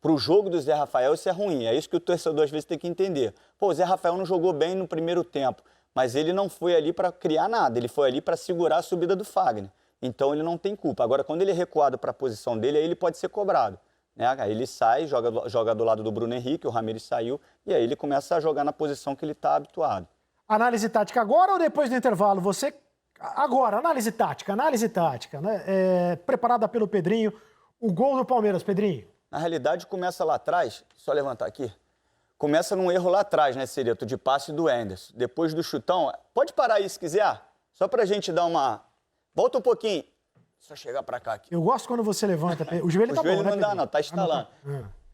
Para o jogo do Zé Rafael isso é ruim, é isso que o torcedor às vezes tem que entender. Pô, o Zé Rafael não jogou bem no primeiro tempo, mas ele não foi ali para criar nada, ele foi ali para segurar a subida do Fagner. Então ele não tem culpa. Agora, quando ele é recuado para a posição dele, aí ele pode ser cobrado. Né? Aí ele sai, joga do lado do Bruno Henrique, o Ramires saiu, e aí ele começa a jogar na posição que ele está habituado. Análise tática agora ou depois do intervalo? Você... Agora, análise tática, né? Preparada pelo Pedrinho. O gol do Palmeiras, Pedrinho. Na realidade, começa lá atrás, só levantar aqui, começa num erro lá atrás, né, Cereto, de passe do Henderson. Depois do chutão, pode parar aí se quiser, só pra gente dar uma... Volta um pouquinho, só chegar pra cá aqui. Eu gosto quando você levanta, o joelho tá bom, né, O joelho não dá não, tá estalando.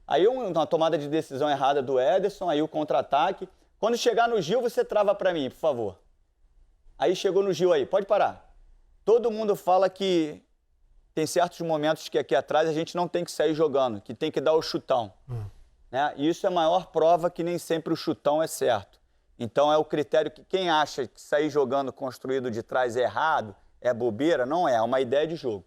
Aí uma tomada de decisão errada do Ederson, aí o contra-ataque. Quando chegar no Gil, você trava pra mim, por favor. Aí chegou no Gil aí, pode parar. Todo mundo fala que tem certos momentos que aqui atrás a gente não tem que sair jogando, que tem que dar o chutão. Né? E isso é a maior prova que nem sempre o chutão é certo. Então é o critério que quem acha que sair jogando construído de trás é errado, é bobeira, não é uma ideia de jogo.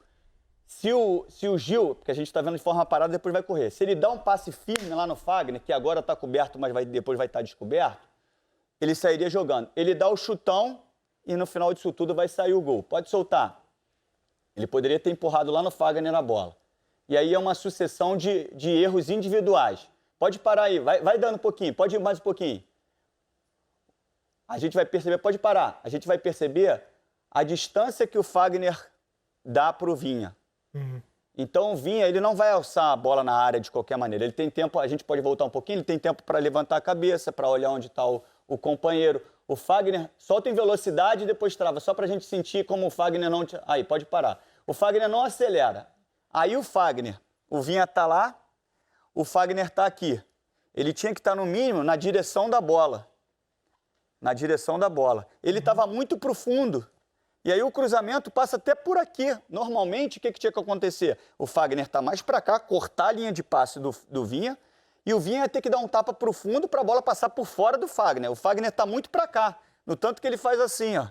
Se o Gil, porque a gente está vendo de forma parada, depois vai correr. Se ele dá um passe firme lá no Fagner, que agora está coberto, mas depois vai estar descoberto, ele sairia jogando. Ele dá o chutão e no final disso tudo vai sair o gol. Pode soltar. Ele poderia ter empurrado lá no Fagner na bola. E aí é uma sucessão de erros individuais. Pode parar aí, vai dando um pouquinho, pode ir mais um pouquinho. A gente vai perceber, pode parar, a gente vai perceber a distância que o Fagner dá para o Vinha. Então o Vinha, ele não vai alçar a bola na área de qualquer maneira. Ele tem tempo, a gente pode voltar um pouquinho, ele tem tempo para levantar a cabeça, para olhar onde está o companheiro. O Fagner solta em velocidade e depois trava, só para a gente sentir como o Fagner não... Aí, pode parar. O Fagner não acelera. Aí o Vinha está lá, o Fagner está aqui. Ele tinha que estar, no mínimo, na direção da bola. Na direção da bola. Ele estava muito profundo. E aí o cruzamento passa até por aqui. Normalmente, o que tinha que acontecer? O Fagner está mais para cá, cortar a linha de passe do Vinha, e o Vinha ia ter que dar um tapa profundo para a bola passar por fora do Fagner. O Fagner está muito para cá, no tanto que ele faz assim, ó.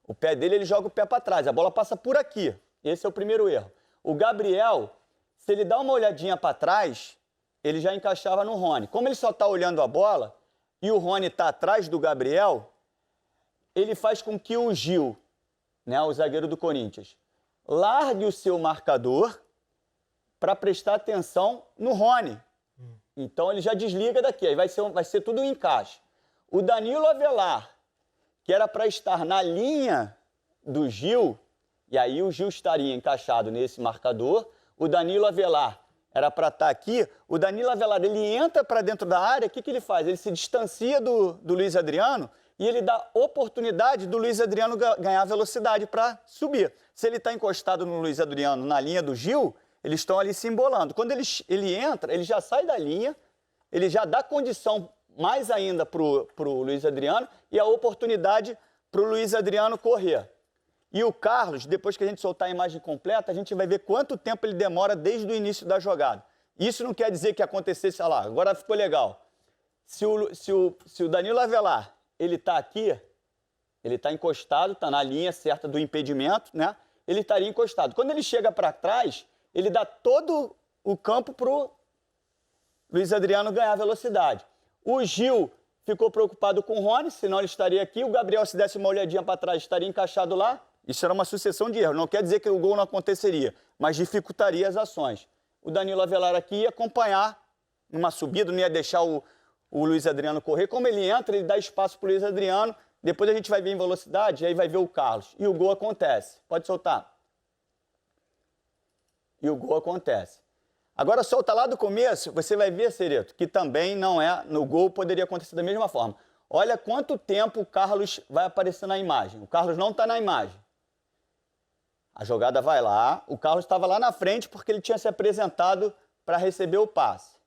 O pé dele, ele joga o pé para trás, a bola passa por aqui. Esse é o primeiro erro. O Gabriel, se ele dá uma olhadinha para trás, ele já encaixava no Rony. Como ele só está olhando a bola e o Rony está atrás do Gabriel, ele faz com que o Gil, né, o zagueiro do Corinthians, largue o seu marcador para prestar atenção no Rony. Então ele já desliga daqui, aí vai ser tudo um encaixe. O Danilo Avelar, que era para estar na linha do Gil, e aí o Gil estaria encaixado nesse marcador, o Danilo Avelar era para estar aqui, o Danilo Avelar, ele entra para dentro da área, o que ele faz? Ele se distancia do Luiz Adriano e ele dá oportunidade do Luiz Adriano ganhar velocidade para subir. Se ele está encostado no Luiz Adriano na linha do Gil, eles estão ali se embolando. Quando ele entra, ele já sai da linha, ele já dá condição mais ainda para o Luiz Adriano e a oportunidade para o Luiz Adriano correr. E o Carlos, depois que a gente soltar a imagem completa, a gente vai ver quanto tempo ele demora desde o início da jogada. Isso não quer dizer que acontecesse, olha lá, agora ficou legal. Se o Danilo Avelar, ele está aqui, ele está encostado, está na linha certa do impedimento, né? Ele estaria encostado. Quando ele chega para trás, ele dá todo o campo para o Luiz Adriano ganhar velocidade. O Gil ficou preocupado com o Rony, senão ele estaria aqui. O Gabriel, se desse uma olhadinha para trás, estaria encaixado lá. Isso era uma sucessão de erros. Não quer dizer que o gol não aconteceria, mas dificultaria as ações. O Danilo Avelar aqui ia acompanhar numa subida, não ia deixar o Luiz Adriano correr. Como ele entra, ele dá espaço para o Luiz Adriano. Depois a gente vai ver em velocidade, aí vai ver o Carlos. E o gol acontece. Pode soltar. E o gol acontece. Agora solta lá do começo, você vai ver, Cereto, que também não é, no gol poderia acontecer da mesma forma. Olha quanto tempo o Carlos vai aparecer na imagem. O Carlos não está na imagem. A jogada vai lá, o Carlos estava lá na frente porque ele tinha se apresentado para receber o passe.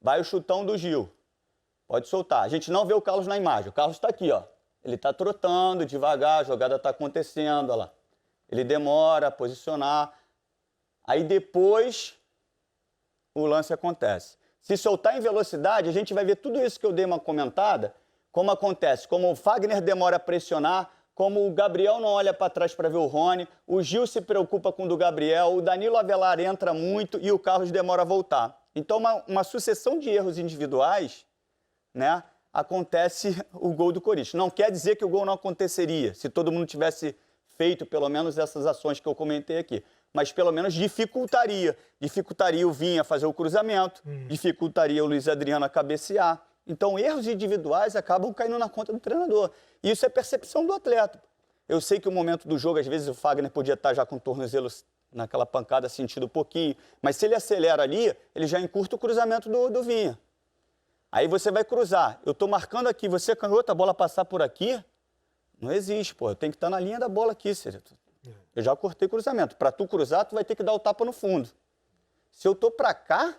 Vai o chutão do Gil. Pode soltar. A gente não vê o Carlos na imagem. O Carlos está aqui, ó. Ele está trotando devagar, a jogada está acontecendo, olha lá. Ele demora a posicionar. Aí depois o lance acontece. Se soltar em velocidade, a gente vai ver tudo isso que eu dei uma comentada, como acontece, como o Fagner demora a pressionar, como o Gabriel não olha para trás para ver o Rony, o Gil se preocupa com o do Gabriel, o Danilo Avelar entra muito e o Carlos demora a voltar. Então, uma sucessão de erros individuais, né, acontece o gol do Corinthians. Não quer dizer que o gol não aconteceria, se todo mundo tivesse feito pelo menos essas ações que eu comentei aqui. Mas pelo menos dificultaria. Dificultaria o Vinha fazer o cruzamento, dificultaria o Luiz Adriano a cabecear. Então, erros individuais acabam caindo na conta do treinador. E isso é percepção do atleta. Eu sei que o momento do jogo, às vezes, o Fagner podia estar já com o tornozelo naquela pancada, sentindo um pouquinho. Mas se ele acelera ali, ele já encurta o cruzamento do Vinha. Aí você vai cruzar. Eu estou marcando aqui, você canhota, a bola passar por aqui. Não existe, pô. Eu tenho que estar na linha da bola aqui, Serito. Eu já cortei o cruzamento. Para tu cruzar, tu vai ter que dar o tapa no fundo. Se eu estou para cá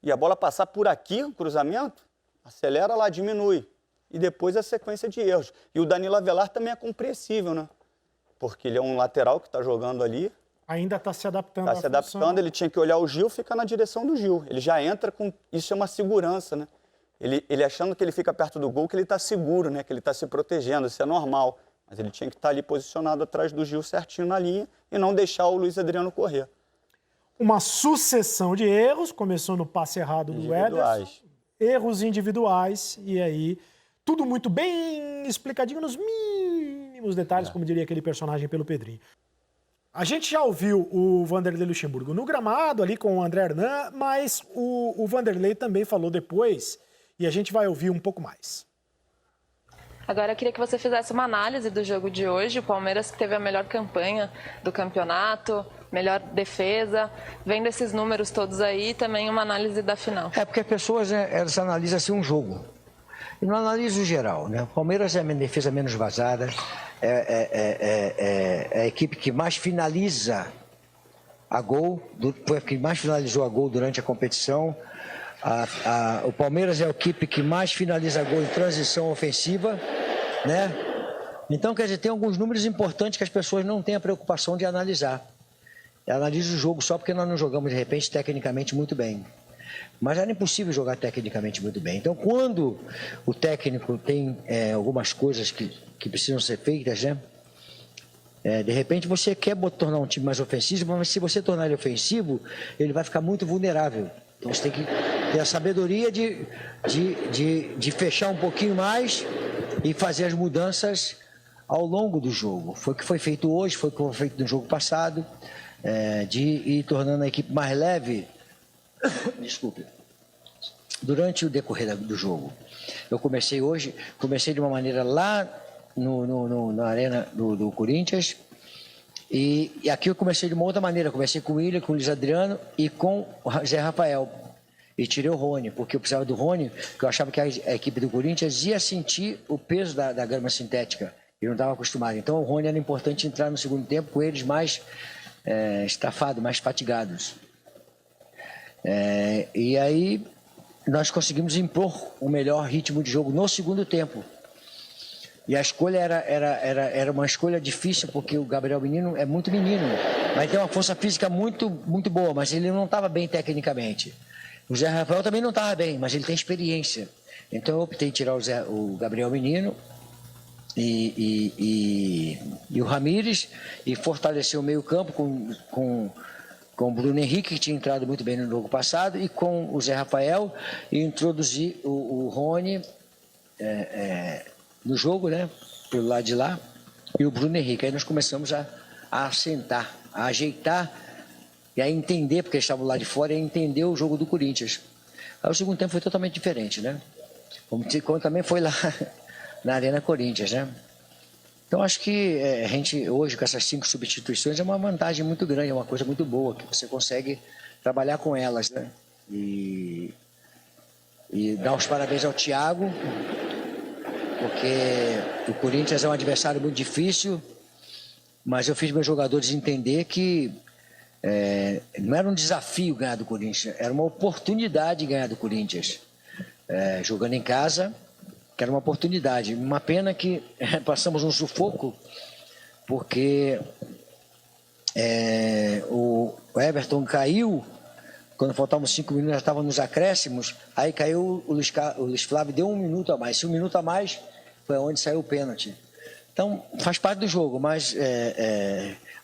e a bola passar por aqui, o cruzamento, acelera lá, diminui. E depois a sequência de erros. E o Danilo Avelar também é compreensível, né? Porque ele é um lateral que está jogando ali. Ainda está se adaptando à função. Está se adaptando, ele tinha que olhar o Gil, ficar na direção do Gil. Ele já entra com... Isso é uma segurança, né? Ele achando que ele fica perto do gol, que ele está seguro, né? Que ele está se protegendo, isso é normal. Mas ele tinha que estar ali posicionado atrás do Gil certinho na linha e não deixar o Luiz Adriano correr. Uma sucessão de erros, começou no passe errado do Ederson. Erros individuais, e aí tudo muito bem explicadinho nos mínimos detalhes, como diria aquele personagem pelo Pedrinho. A gente já ouviu o Vanderlei Luxemburgo no gramado ali com o André Hernan, mas o Vanderlei também falou depois, e a gente vai ouvir um pouco mais. Agora eu queria que você fizesse uma análise do jogo de hoje. O Palmeiras que teve a melhor campanha do campeonato, melhor defesa. Vendo esses números todos aí, também uma análise da final. É porque as pessoas, elas analisam assim um jogo. E não analisam o geral, né? O Palmeiras é a defesa menos vazada, é a equipe que mais finaliza a gol, foi a que mais finalizou a gol durante a competição. O Palmeiras é a equipe que mais finaliza gol em transição ofensiva, né? Então, quer dizer, tem alguns números importantes que as pessoas não têm a preocupação de analisar. Analisa o jogo só porque nós não jogamos, de repente, tecnicamente muito bem. Mas era impossível jogar tecnicamente muito bem. Então, quando o técnico tem algumas coisas que precisam ser feitas, né? De repente, você quer tornar um time mais ofensivo, mas se você tornar ele ofensivo, ele vai ficar muito vulnerável. Então você tem que ter a sabedoria de fechar um pouquinho mais e fazer as mudanças ao longo do jogo. Foi o que foi feito hoje, foi o que foi feito no jogo passado, de ir tornando a equipe mais leve. Desculpe. Durante o decorrer do jogo. Eu comecei de uma maneira lá na arena do Corinthians. E aqui eu comecei de uma outra maneira. Comecei com o Willian, com o Luiz Adriano e com o Zé Rafael. E tirei o Rony, porque eu precisava do Rony, porque eu achava que a equipe do Corinthians ia sentir o peso da grama sintética. E não estava acostumado. Então o Rony era importante entrar no segundo tempo com eles mais estafados, mais fatigados. E aí nós conseguimos impor o melhor ritmo de jogo no segundo tempo. E a escolha era uma escolha difícil, porque o Gabriel Menino é muito menino, mas tem uma força física muito, muito boa, mas ele não estava bem tecnicamente. O Zé Rafael também não estava bem, mas ele tem experiência. Então eu optei em tirar o Gabriel Menino e o Ramires e fortalecer o meio-campo com o Bruno Henrique, que tinha entrado muito bem no jogo passado, e com o Zé Rafael, e introduzir o Rony no jogo, né, pelo lado de lá, e o Bruno Henrique. Aí nós começamos a assentar, a ajeitar e a entender, porque eles estavam lá de fora, e a entender o jogo do Corinthians. Aí o segundo tempo foi totalmente diferente, né? Como também foi lá na Arena Corinthians, né? Então acho que a gente hoje, com essas 5 substituições, é uma vantagem muito grande, é uma coisa muito boa, que você consegue trabalhar com elas, né? E dar os parabéns ao Thiago, porque o Corinthians é um adversário muito difícil, mas eu fiz meus jogadores entender que não era um desafio ganhar do Corinthians, era uma oportunidade de ganhar do Corinthians. Jogando em casa, que era uma oportunidade. Uma pena que passamos um sufoco, porque o Everton caiu Quando faltavam 5 minutos, já estava nos acréscimos, aí caiu o Luiz Flávio, deu 1 minuto a mais. Se 1 minuto a mais, foi onde saiu o pênalti. Então, faz parte do jogo, mas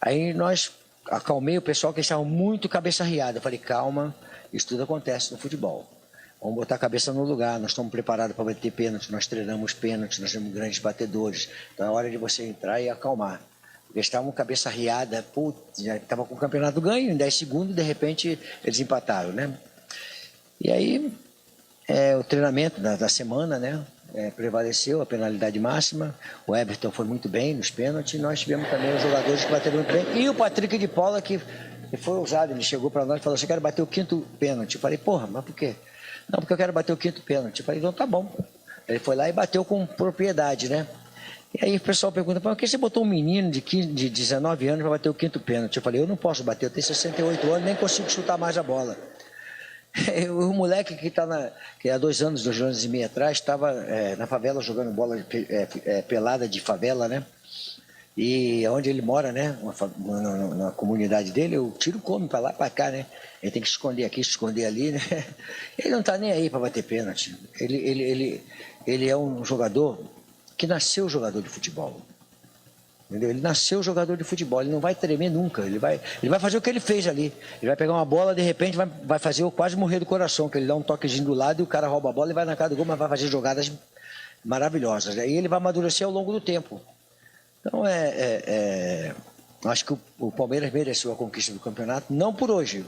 aí nós acalmei o pessoal que estava muito cabeça riada. Eu falei, calma, isso tudo acontece no futebol. Vamos botar a cabeça no lugar, nós estamos preparados para bater pênalti, nós treinamos pênalti, nós temos grandes batedores. Então é hora de você entrar e acalmar. Porque estavam cabeça riada, já estava com o campeonato ganho, em 10 segundos, de repente eles empataram, né? E aí, o treinamento da semana, né? Prevaleceu a penalidade máxima, o Everton foi muito bem nos pênaltis, nós tivemos também os jogadores que bateram muito bem, e o Patrick de Paula, que foi ousado, ele chegou para nós e falou assim, eu quero bater o 5º pênalti. Eu falei, porra, mas por quê? Não, porque eu quero bater o 5º pênalti. Eu falei, então tá bom. Ele foi lá e bateu com propriedade, né? E aí o pessoal pergunta, por que você botou um menino de 19 anos para bater o 5º pênalti? Eu falei, eu não posso bater, eu tenho 68 anos, nem consigo chutar mais a bola. O moleque que há 2 anos e meio atrás, estava na favela jogando bola pelada de favela, né? E onde ele mora, né? Na comunidade dele, o tiro come para lá e para cá, né? Ele tem que se esconder aqui, se esconder ali, né? Ele não está nem aí para bater pênalti. Ele é um jogador que nasceu jogador de futebol. Entendeu? Ele nasceu jogador de futebol, ele não vai tremer nunca. Ele vai fazer o que ele fez ali. Ele vai pegar uma bola, de repente vai fazer eu quase morrer do coração, que ele dá um toquezinho do lado e o cara rouba a bola e vai na cara do gol, mas vai fazer jogadas maravilhosas. E ele vai amadurecer ao longo do tempo. Então, acho que o Palmeiras mereceu a conquista do campeonato, não por hoje,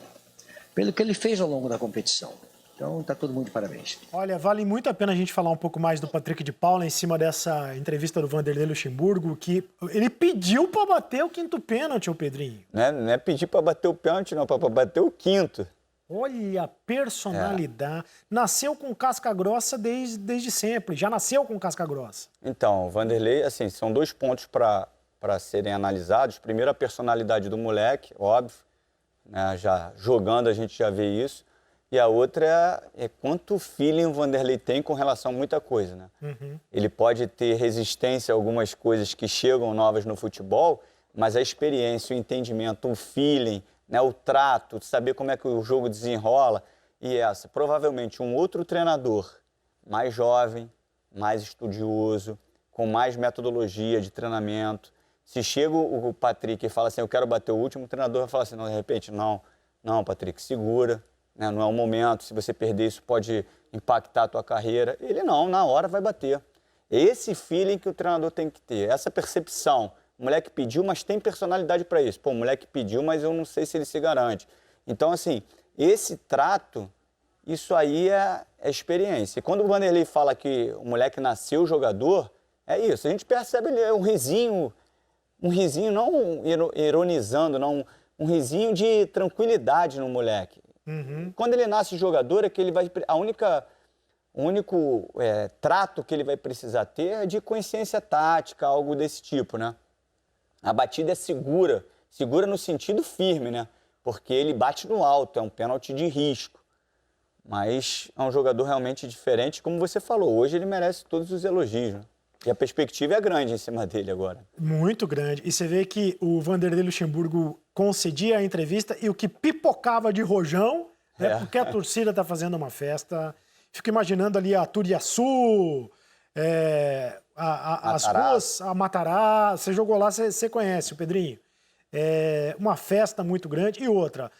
pelo que ele fez ao longo da competição. Então, tá todo mundo de parabéns. Olha, vale muito a pena a gente falar um pouco mais do Patrick de Paula em cima dessa entrevista do Vanderlei Luxemburgo, que ele pediu para bater o 5º pênalti, o Pedrinho. Não é pedir para bater o pênalti, não, para bater o 5º. Olha a personalidade. Nasceu com casca grossa desde sempre. Já nasceu com casca grossa. Então, o Vanderlei, assim, são 2 pontos para serem analisados. Primeiro, a personalidade do moleque, óbvio. Né? Já jogando, a gente já vê isso. E a outra é quanto feeling o Vanderlei tem com relação a muita coisa, né? Uhum. Ele pode ter resistência a algumas coisas que chegam novas no futebol, mas a experiência, o entendimento, o feeling, né, o trato, de saber como é que o jogo desenrola. E provavelmente um outro treinador mais jovem, mais estudioso, com mais metodologia de treinamento. Se chega o Patrick e fala assim, eu quero bater o último, o treinador vai falar assim, não, de repente, não, Patrick, segura. Não é o momento, se você perder isso pode impactar a tua carreira. Ele não, na hora vai bater. Esse feeling que o treinador tem que ter, essa percepção. O moleque pediu, mas tem personalidade para isso. Pô, o moleque pediu, mas eu não sei se ele se garante. Então, assim, esse trato, isso aí é experiência. E quando o Vanderlei fala que o moleque nasceu jogador, é isso. A gente percebe um risinho não ironizando, não, um risinho de tranquilidade no moleque. Uhum. Quando ele nasce jogador, é que ele vai. O único trato que ele vai precisar ter é de consciência tática, algo desse tipo, né? A batida é segura no sentido firme, né? Porque ele bate no alto, é um pênalti de risco. Mas é um jogador realmente diferente, como você falou. Hoje ele merece todos os elogios, né? E a perspectiva é grande em cima dele agora. Muito grande. E você vê que o Vanderlei Luxemburgo concedia a entrevista e o que pipocava de rojão, né, porque a torcida está fazendo uma festa. Fico imaginando ali a Turiaçu, as ruas, a Matará. Você jogou lá, você conhece, o Pedrinho. Uma festa muito grande. E outra,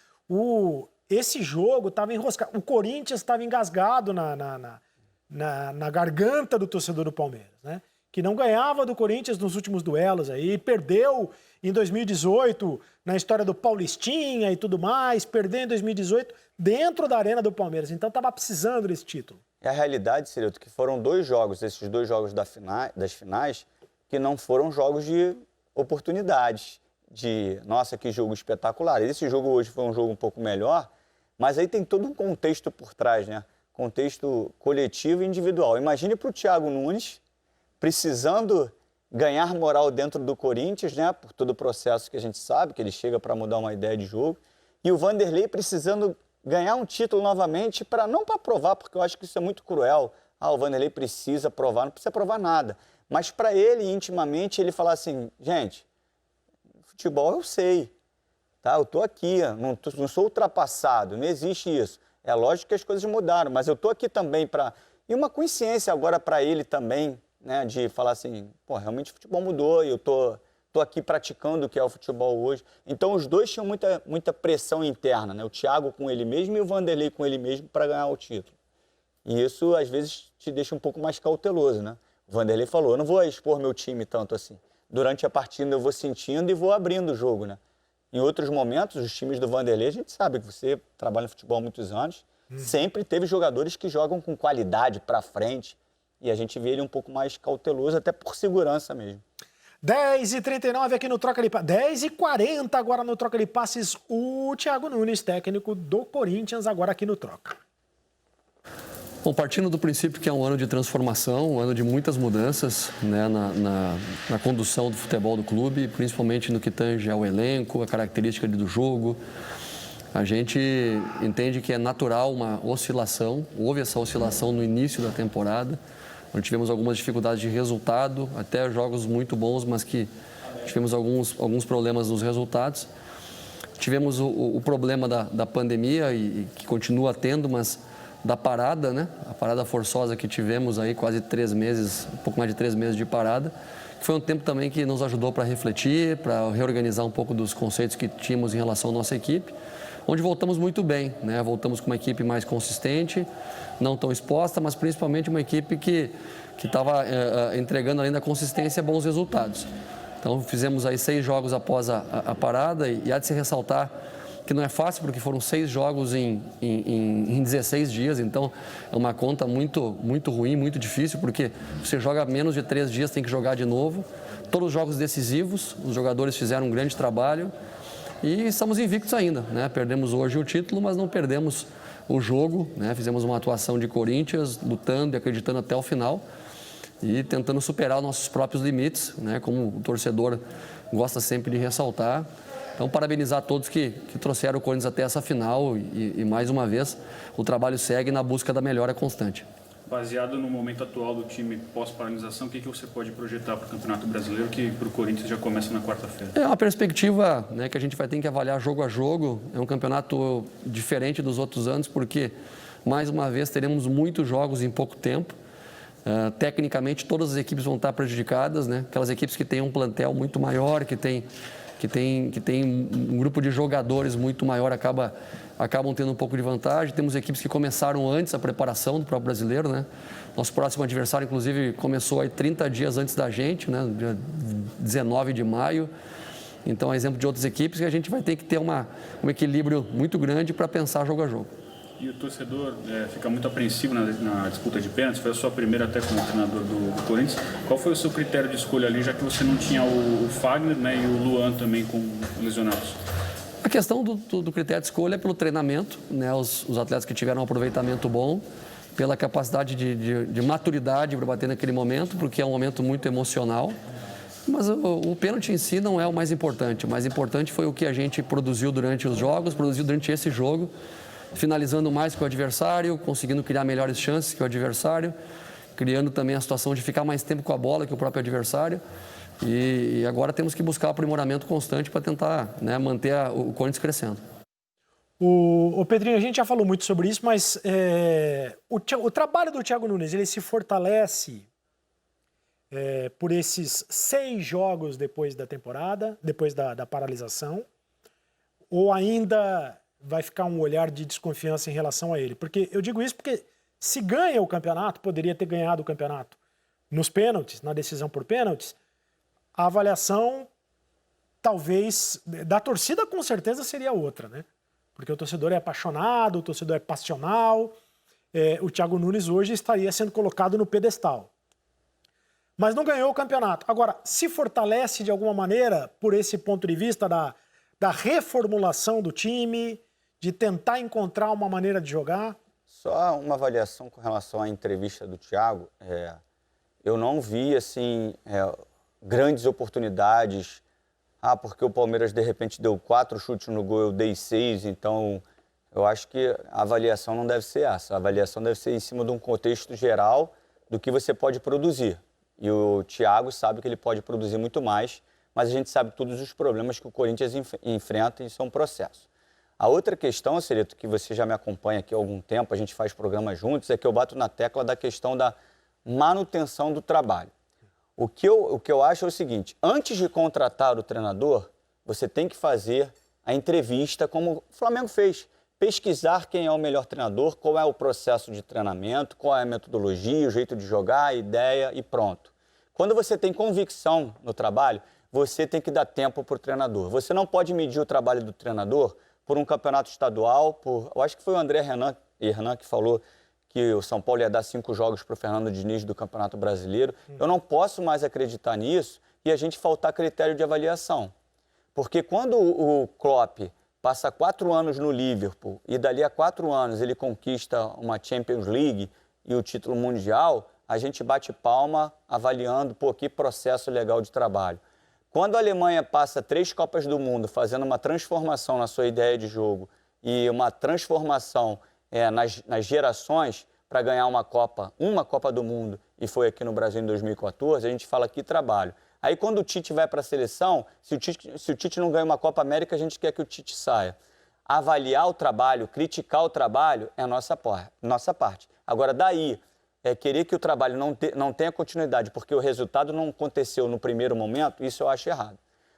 esse jogo estava enroscado. O Corinthians estava engasgado na garganta do torcedor do Palmeiras, né? Que não ganhava do Corinthians nos últimos duelos aí, perdeu em 2018 na história do Paulistinha e tudo mais, perdeu em 2018 dentro da arena do Palmeiras, então estava precisando desse título. É a realidade, Cirilto, que foram 2 jogos, esses 2 jogos das finais, que não foram jogos de oportunidades, nossa, que jogo espetacular. Esse jogo hoje foi um jogo um pouco melhor, mas aí tem todo um contexto por trás, né? Contexto coletivo e individual. Imagine para o Thiago Nunes precisando ganhar moral dentro do Corinthians, né? Por todo o processo que a gente sabe, que ele chega para mudar uma ideia de jogo. E o Vanderlei precisando ganhar um título novamente, não para provar, porque eu acho que isso é muito cruel. O Vanderlei precisa provar, não precisa provar nada. Mas para ele, intimamente, ele falar assim, gente, futebol eu sei. tá? Eu tô aqui, não sou ultrapassado, não existe isso. É lógico que as coisas mudaram, mas eu tô aqui também para... E uma consciência agora para ele também, né, de falar assim, pô, realmente o futebol mudou e eu tô aqui praticando o que é o futebol hoje. Então, os dois tinham muita pressão interna, né? O Thiago com ele mesmo e o Vanderlei com ele mesmo para ganhar o título. E isso, às vezes, te deixa um pouco mais cauteloso, né? O Vanderlei falou, eu não vou expor meu time tanto assim. Durante a partida eu vou sentindo e vou abrindo o jogo, né? Em outros momentos, os times do Vanderlei, a gente sabe que você trabalha no futebol há muitos anos, sempre teve jogadores que jogam com qualidade para frente e a gente vê ele um pouco mais cauteloso, até por segurança mesmo. 10h39 aqui no Troca de Passes. 10h40 agora no Troca de Passes. O Thiago Nunes, técnico do Corinthians, agora aqui no Troca. Bom, partindo do princípio que é um ano de transformação, um ano de muitas mudanças, né, na condução do futebol do clube, principalmente no que tange ao elenco, a característica do jogo. A gente entende que é natural uma oscilação, houve essa oscilação no início da temporada, onde tivemos algumas dificuldades de resultado, até jogos muito bons, mas que tivemos alguns problemas nos resultados. Tivemos o problema da pandemia, e que continua tendo, mas da parada, né? A parada forçosa que tivemos aí, quase 3 meses, um pouco mais de 3 meses de parada, que foi um tempo também que nos ajudou para refletir, para reorganizar um pouco dos conceitos que tínhamos em relação à nossa equipe, onde voltamos muito bem, né? Voltamos com uma equipe mais consistente, não tão exposta, mas principalmente uma equipe que estava entregando além da consistência bons resultados. Então fizemos aí 6 jogos após a parada e há de se ressaltar que não é fácil porque foram 6 jogos em 16 dias, então é uma conta muito ruim, muito difícil, porque você joga menos de 3 dias, tem que jogar de novo. Todos os jogos decisivos, os jogadores fizeram um grande trabalho e estamos invictos ainda, né? Perdemos hoje o título, mas não perdemos o jogo, né? Fizemos uma atuação de Corinthians, lutando e acreditando até o final e tentando superar os nossos próprios limites, né? Como o torcedor gosta sempre de ressaltar. Então, parabenizar a todos que trouxeram o Corinthians até essa final e, mais uma vez, o trabalho segue na busca da melhora constante. Baseado no momento atual do time pós-paralisação, o que você pode projetar para o Campeonato Brasileiro, que para o Corinthians já começa na quarta-feira? É uma perspectiva, né, que a gente vai ter que avaliar jogo a jogo. É um campeonato diferente dos outros anos, porque, mais uma vez, teremos muitos jogos em pouco tempo. Tecnicamente, todas as equipes vão estar prejudicadas, né? Aquelas equipes que têm um plantel muito maior, que tem um grupo de jogadores muito maior, acabam tendo um pouco de vantagem. Temos equipes que começaram antes a preparação do próprio brasileiro, né? Nosso próximo adversário, inclusive, começou aí 30 dias antes da gente, né? Dia 19 de maio. Então, é exemplo de outras equipes que a gente vai ter que ter um equilíbrio muito grande para pensar jogo a jogo. E o torcedor fica muito apreensivo na disputa de pênaltis, foi a sua primeira até como treinador do Corinthians. Qual foi o seu critério de escolha ali, já que você não tinha o Fagner, né, e o Luan também com lesionados? A questão do critério de escolha é pelo treinamento, né, os atletas que tiveram um aproveitamento bom, pela capacidade de maturidade para bater naquele momento, porque é um momento muito emocional. Mas o pênalti em si não é o mais importante. O mais importante foi o que a gente produziu durante os jogos, produziu durante esse jogo, finalizando mais que o adversário, conseguindo criar melhores chances que o adversário, criando também a situação de ficar mais tempo com a bola que o próprio adversário. E agora temos que buscar aprimoramento constante para tentar, né, manter o Corinthians crescendo. O Pedrinho, a gente já falou muito sobre isso, mas o trabalho do Thiago Nunes, ele se fortalece por esses 6 jogos depois da temporada, depois da paralisação, ou ainda vai ficar um olhar de desconfiança em relação a ele? Porque eu digo isso porque se ganha o campeonato, poderia ter ganhado o campeonato nos pênaltis, na decisão por pênaltis, a avaliação talvez da torcida com certeza seria outra, né? Porque o torcedor é apaixonado, o torcedor é passional, o Thiago Nunes hoje estaria sendo colocado no pedestal. Mas não ganhou o campeonato. Agora, se fortalece de alguma maneira por esse ponto de vista da reformulação do time, de tentar encontrar uma maneira de jogar? Só uma avaliação com relação à entrevista do Thiago. Eu não vi, assim, grandes oportunidades. Porque o Palmeiras, de repente, deu 4 chutes no gol, eu dei 6. Então, eu acho que a avaliação não deve ser essa. A avaliação deve ser em cima de um contexto geral do que você pode produzir. E o Thiago sabe que ele pode produzir muito mais, mas a gente sabe todos os problemas que o Corinthians enfrenta e isso é um processo. A outra questão, Serito, que você já me acompanha aqui há algum tempo, a gente faz programas juntos, é que eu bato na tecla da questão da manutenção do trabalho. O que eu acho é o seguinte, antes de contratar o treinador, você tem que fazer a entrevista como o Flamengo fez. Pesquisar quem é o melhor treinador, qual é o processo de treinamento, qual é a metodologia, o jeito de jogar, a ideia e pronto. Quando você tem convicção no trabalho, você tem que dar tempo para o treinador. Você não pode medir o trabalho do treinador por um campeonato estadual, eu acho que foi o André Hernan que falou que o São Paulo ia dar 5 jogos para o Fernando Diniz do Campeonato Brasileiro. Eu não posso mais acreditar nisso e a gente faltar critério de avaliação. Porque quando o Klopp passa 4 anos no Liverpool e dali a 4 anos ele conquista uma Champions League e o título mundial, a gente bate palma avaliando, que processo legal de trabalho. Quando a Alemanha passa 3 Copas do Mundo fazendo uma transformação na sua ideia de jogo e uma transformação nas gerações para ganhar uma Copa do Mundo, e foi aqui no Brasil em 2014, a gente fala que trabalho. Aí quando o Tite vai para a seleção, se o Tite não ganha uma Copa América, a gente quer que o Tite saia. Avaliar o trabalho, criticar o trabalho é a nossa parte. Agora, daí, querer que o trabalho não tenha continuidade porque o resultado não aconteceu no primeiro momento, isso eu acho errado.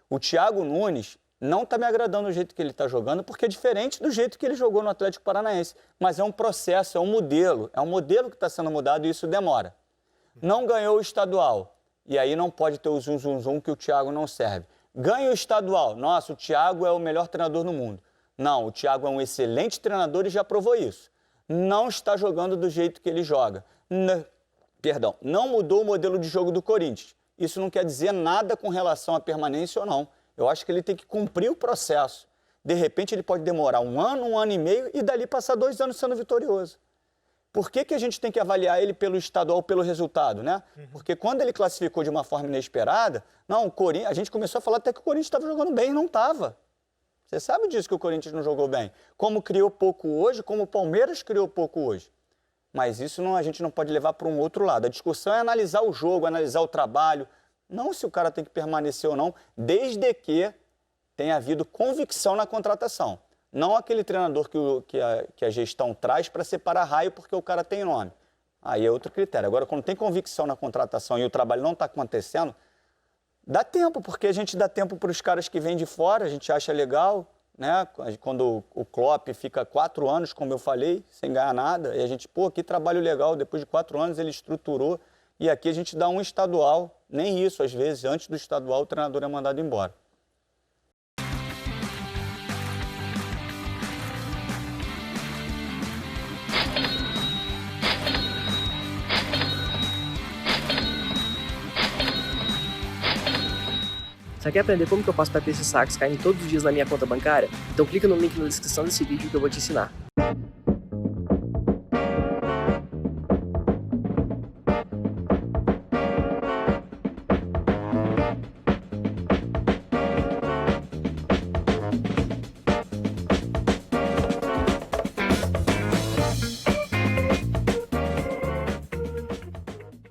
O Thiago Nunes não está me agradando do jeito que ele está jogando, porque é diferente do jeito que ele jogou no Atlético Paranaense. Mas é um processo, é um modelo que está sendo mudado e isso demora. Não ganhou o estadual, e aí não pode ter o zum que o Thiago não serve. Ganha o estadual, nossa, o Thiago é o melhor treinador do mundo. Não, o Thiago é um excelente treinador e já provou isso. Não está jogando do jeito que ele joga. Não mudou o modelo de jogo do Corinthians. Isso não quer dizer nada com relação à permanência ou não. Eu acho que ele tem que cumprir o processo. De repente, ele pode demorar 1 ano e meio e dali passar 2 anos sendo vitorioso. Por que a gente tem que avaliar ele pelo estadual, pelo resultado, né? Porque quando ele classificou de uma forma inesperada, a gente começou a falar até que o Corinthians estava jogando bem e não estava. Você sabe disso que o Corinthians não jogou bem. Como criou pouco hoje, como o Palmeiras criou pouco hoje. Mas isso a gente não pode levar para um outro lado. A discussão é analisar o jogo, analisar o trabalho. Não se o cara tem que permanecer ou não, desde que tenha havido convicção na contratação. Não aquele treinador que a gestão traz para separar raio porque o cara tem nome. Aí é outro critério. Agora, quando tem convicção na contratação e o trabalho não está acontecendo, dá tempo, porque a gente dá tempo para os caras que vêm de fora, a gente acha legal, né? Quando o Klopp fica 4 anos, como eu falei, sem ganhar nada, e a gente, que trabalho legal, depois de 4 anos ele estruturou, e aqui a gente dá um estadual, nem isso, às vezes, antes do estadual o treinador é mandado embora. Você quer aprender como que eu faço para ter esses saques caindo todos os dias na minha conta bancária? Então clica no link na descrição desse vídeo que eu vou te ensinar.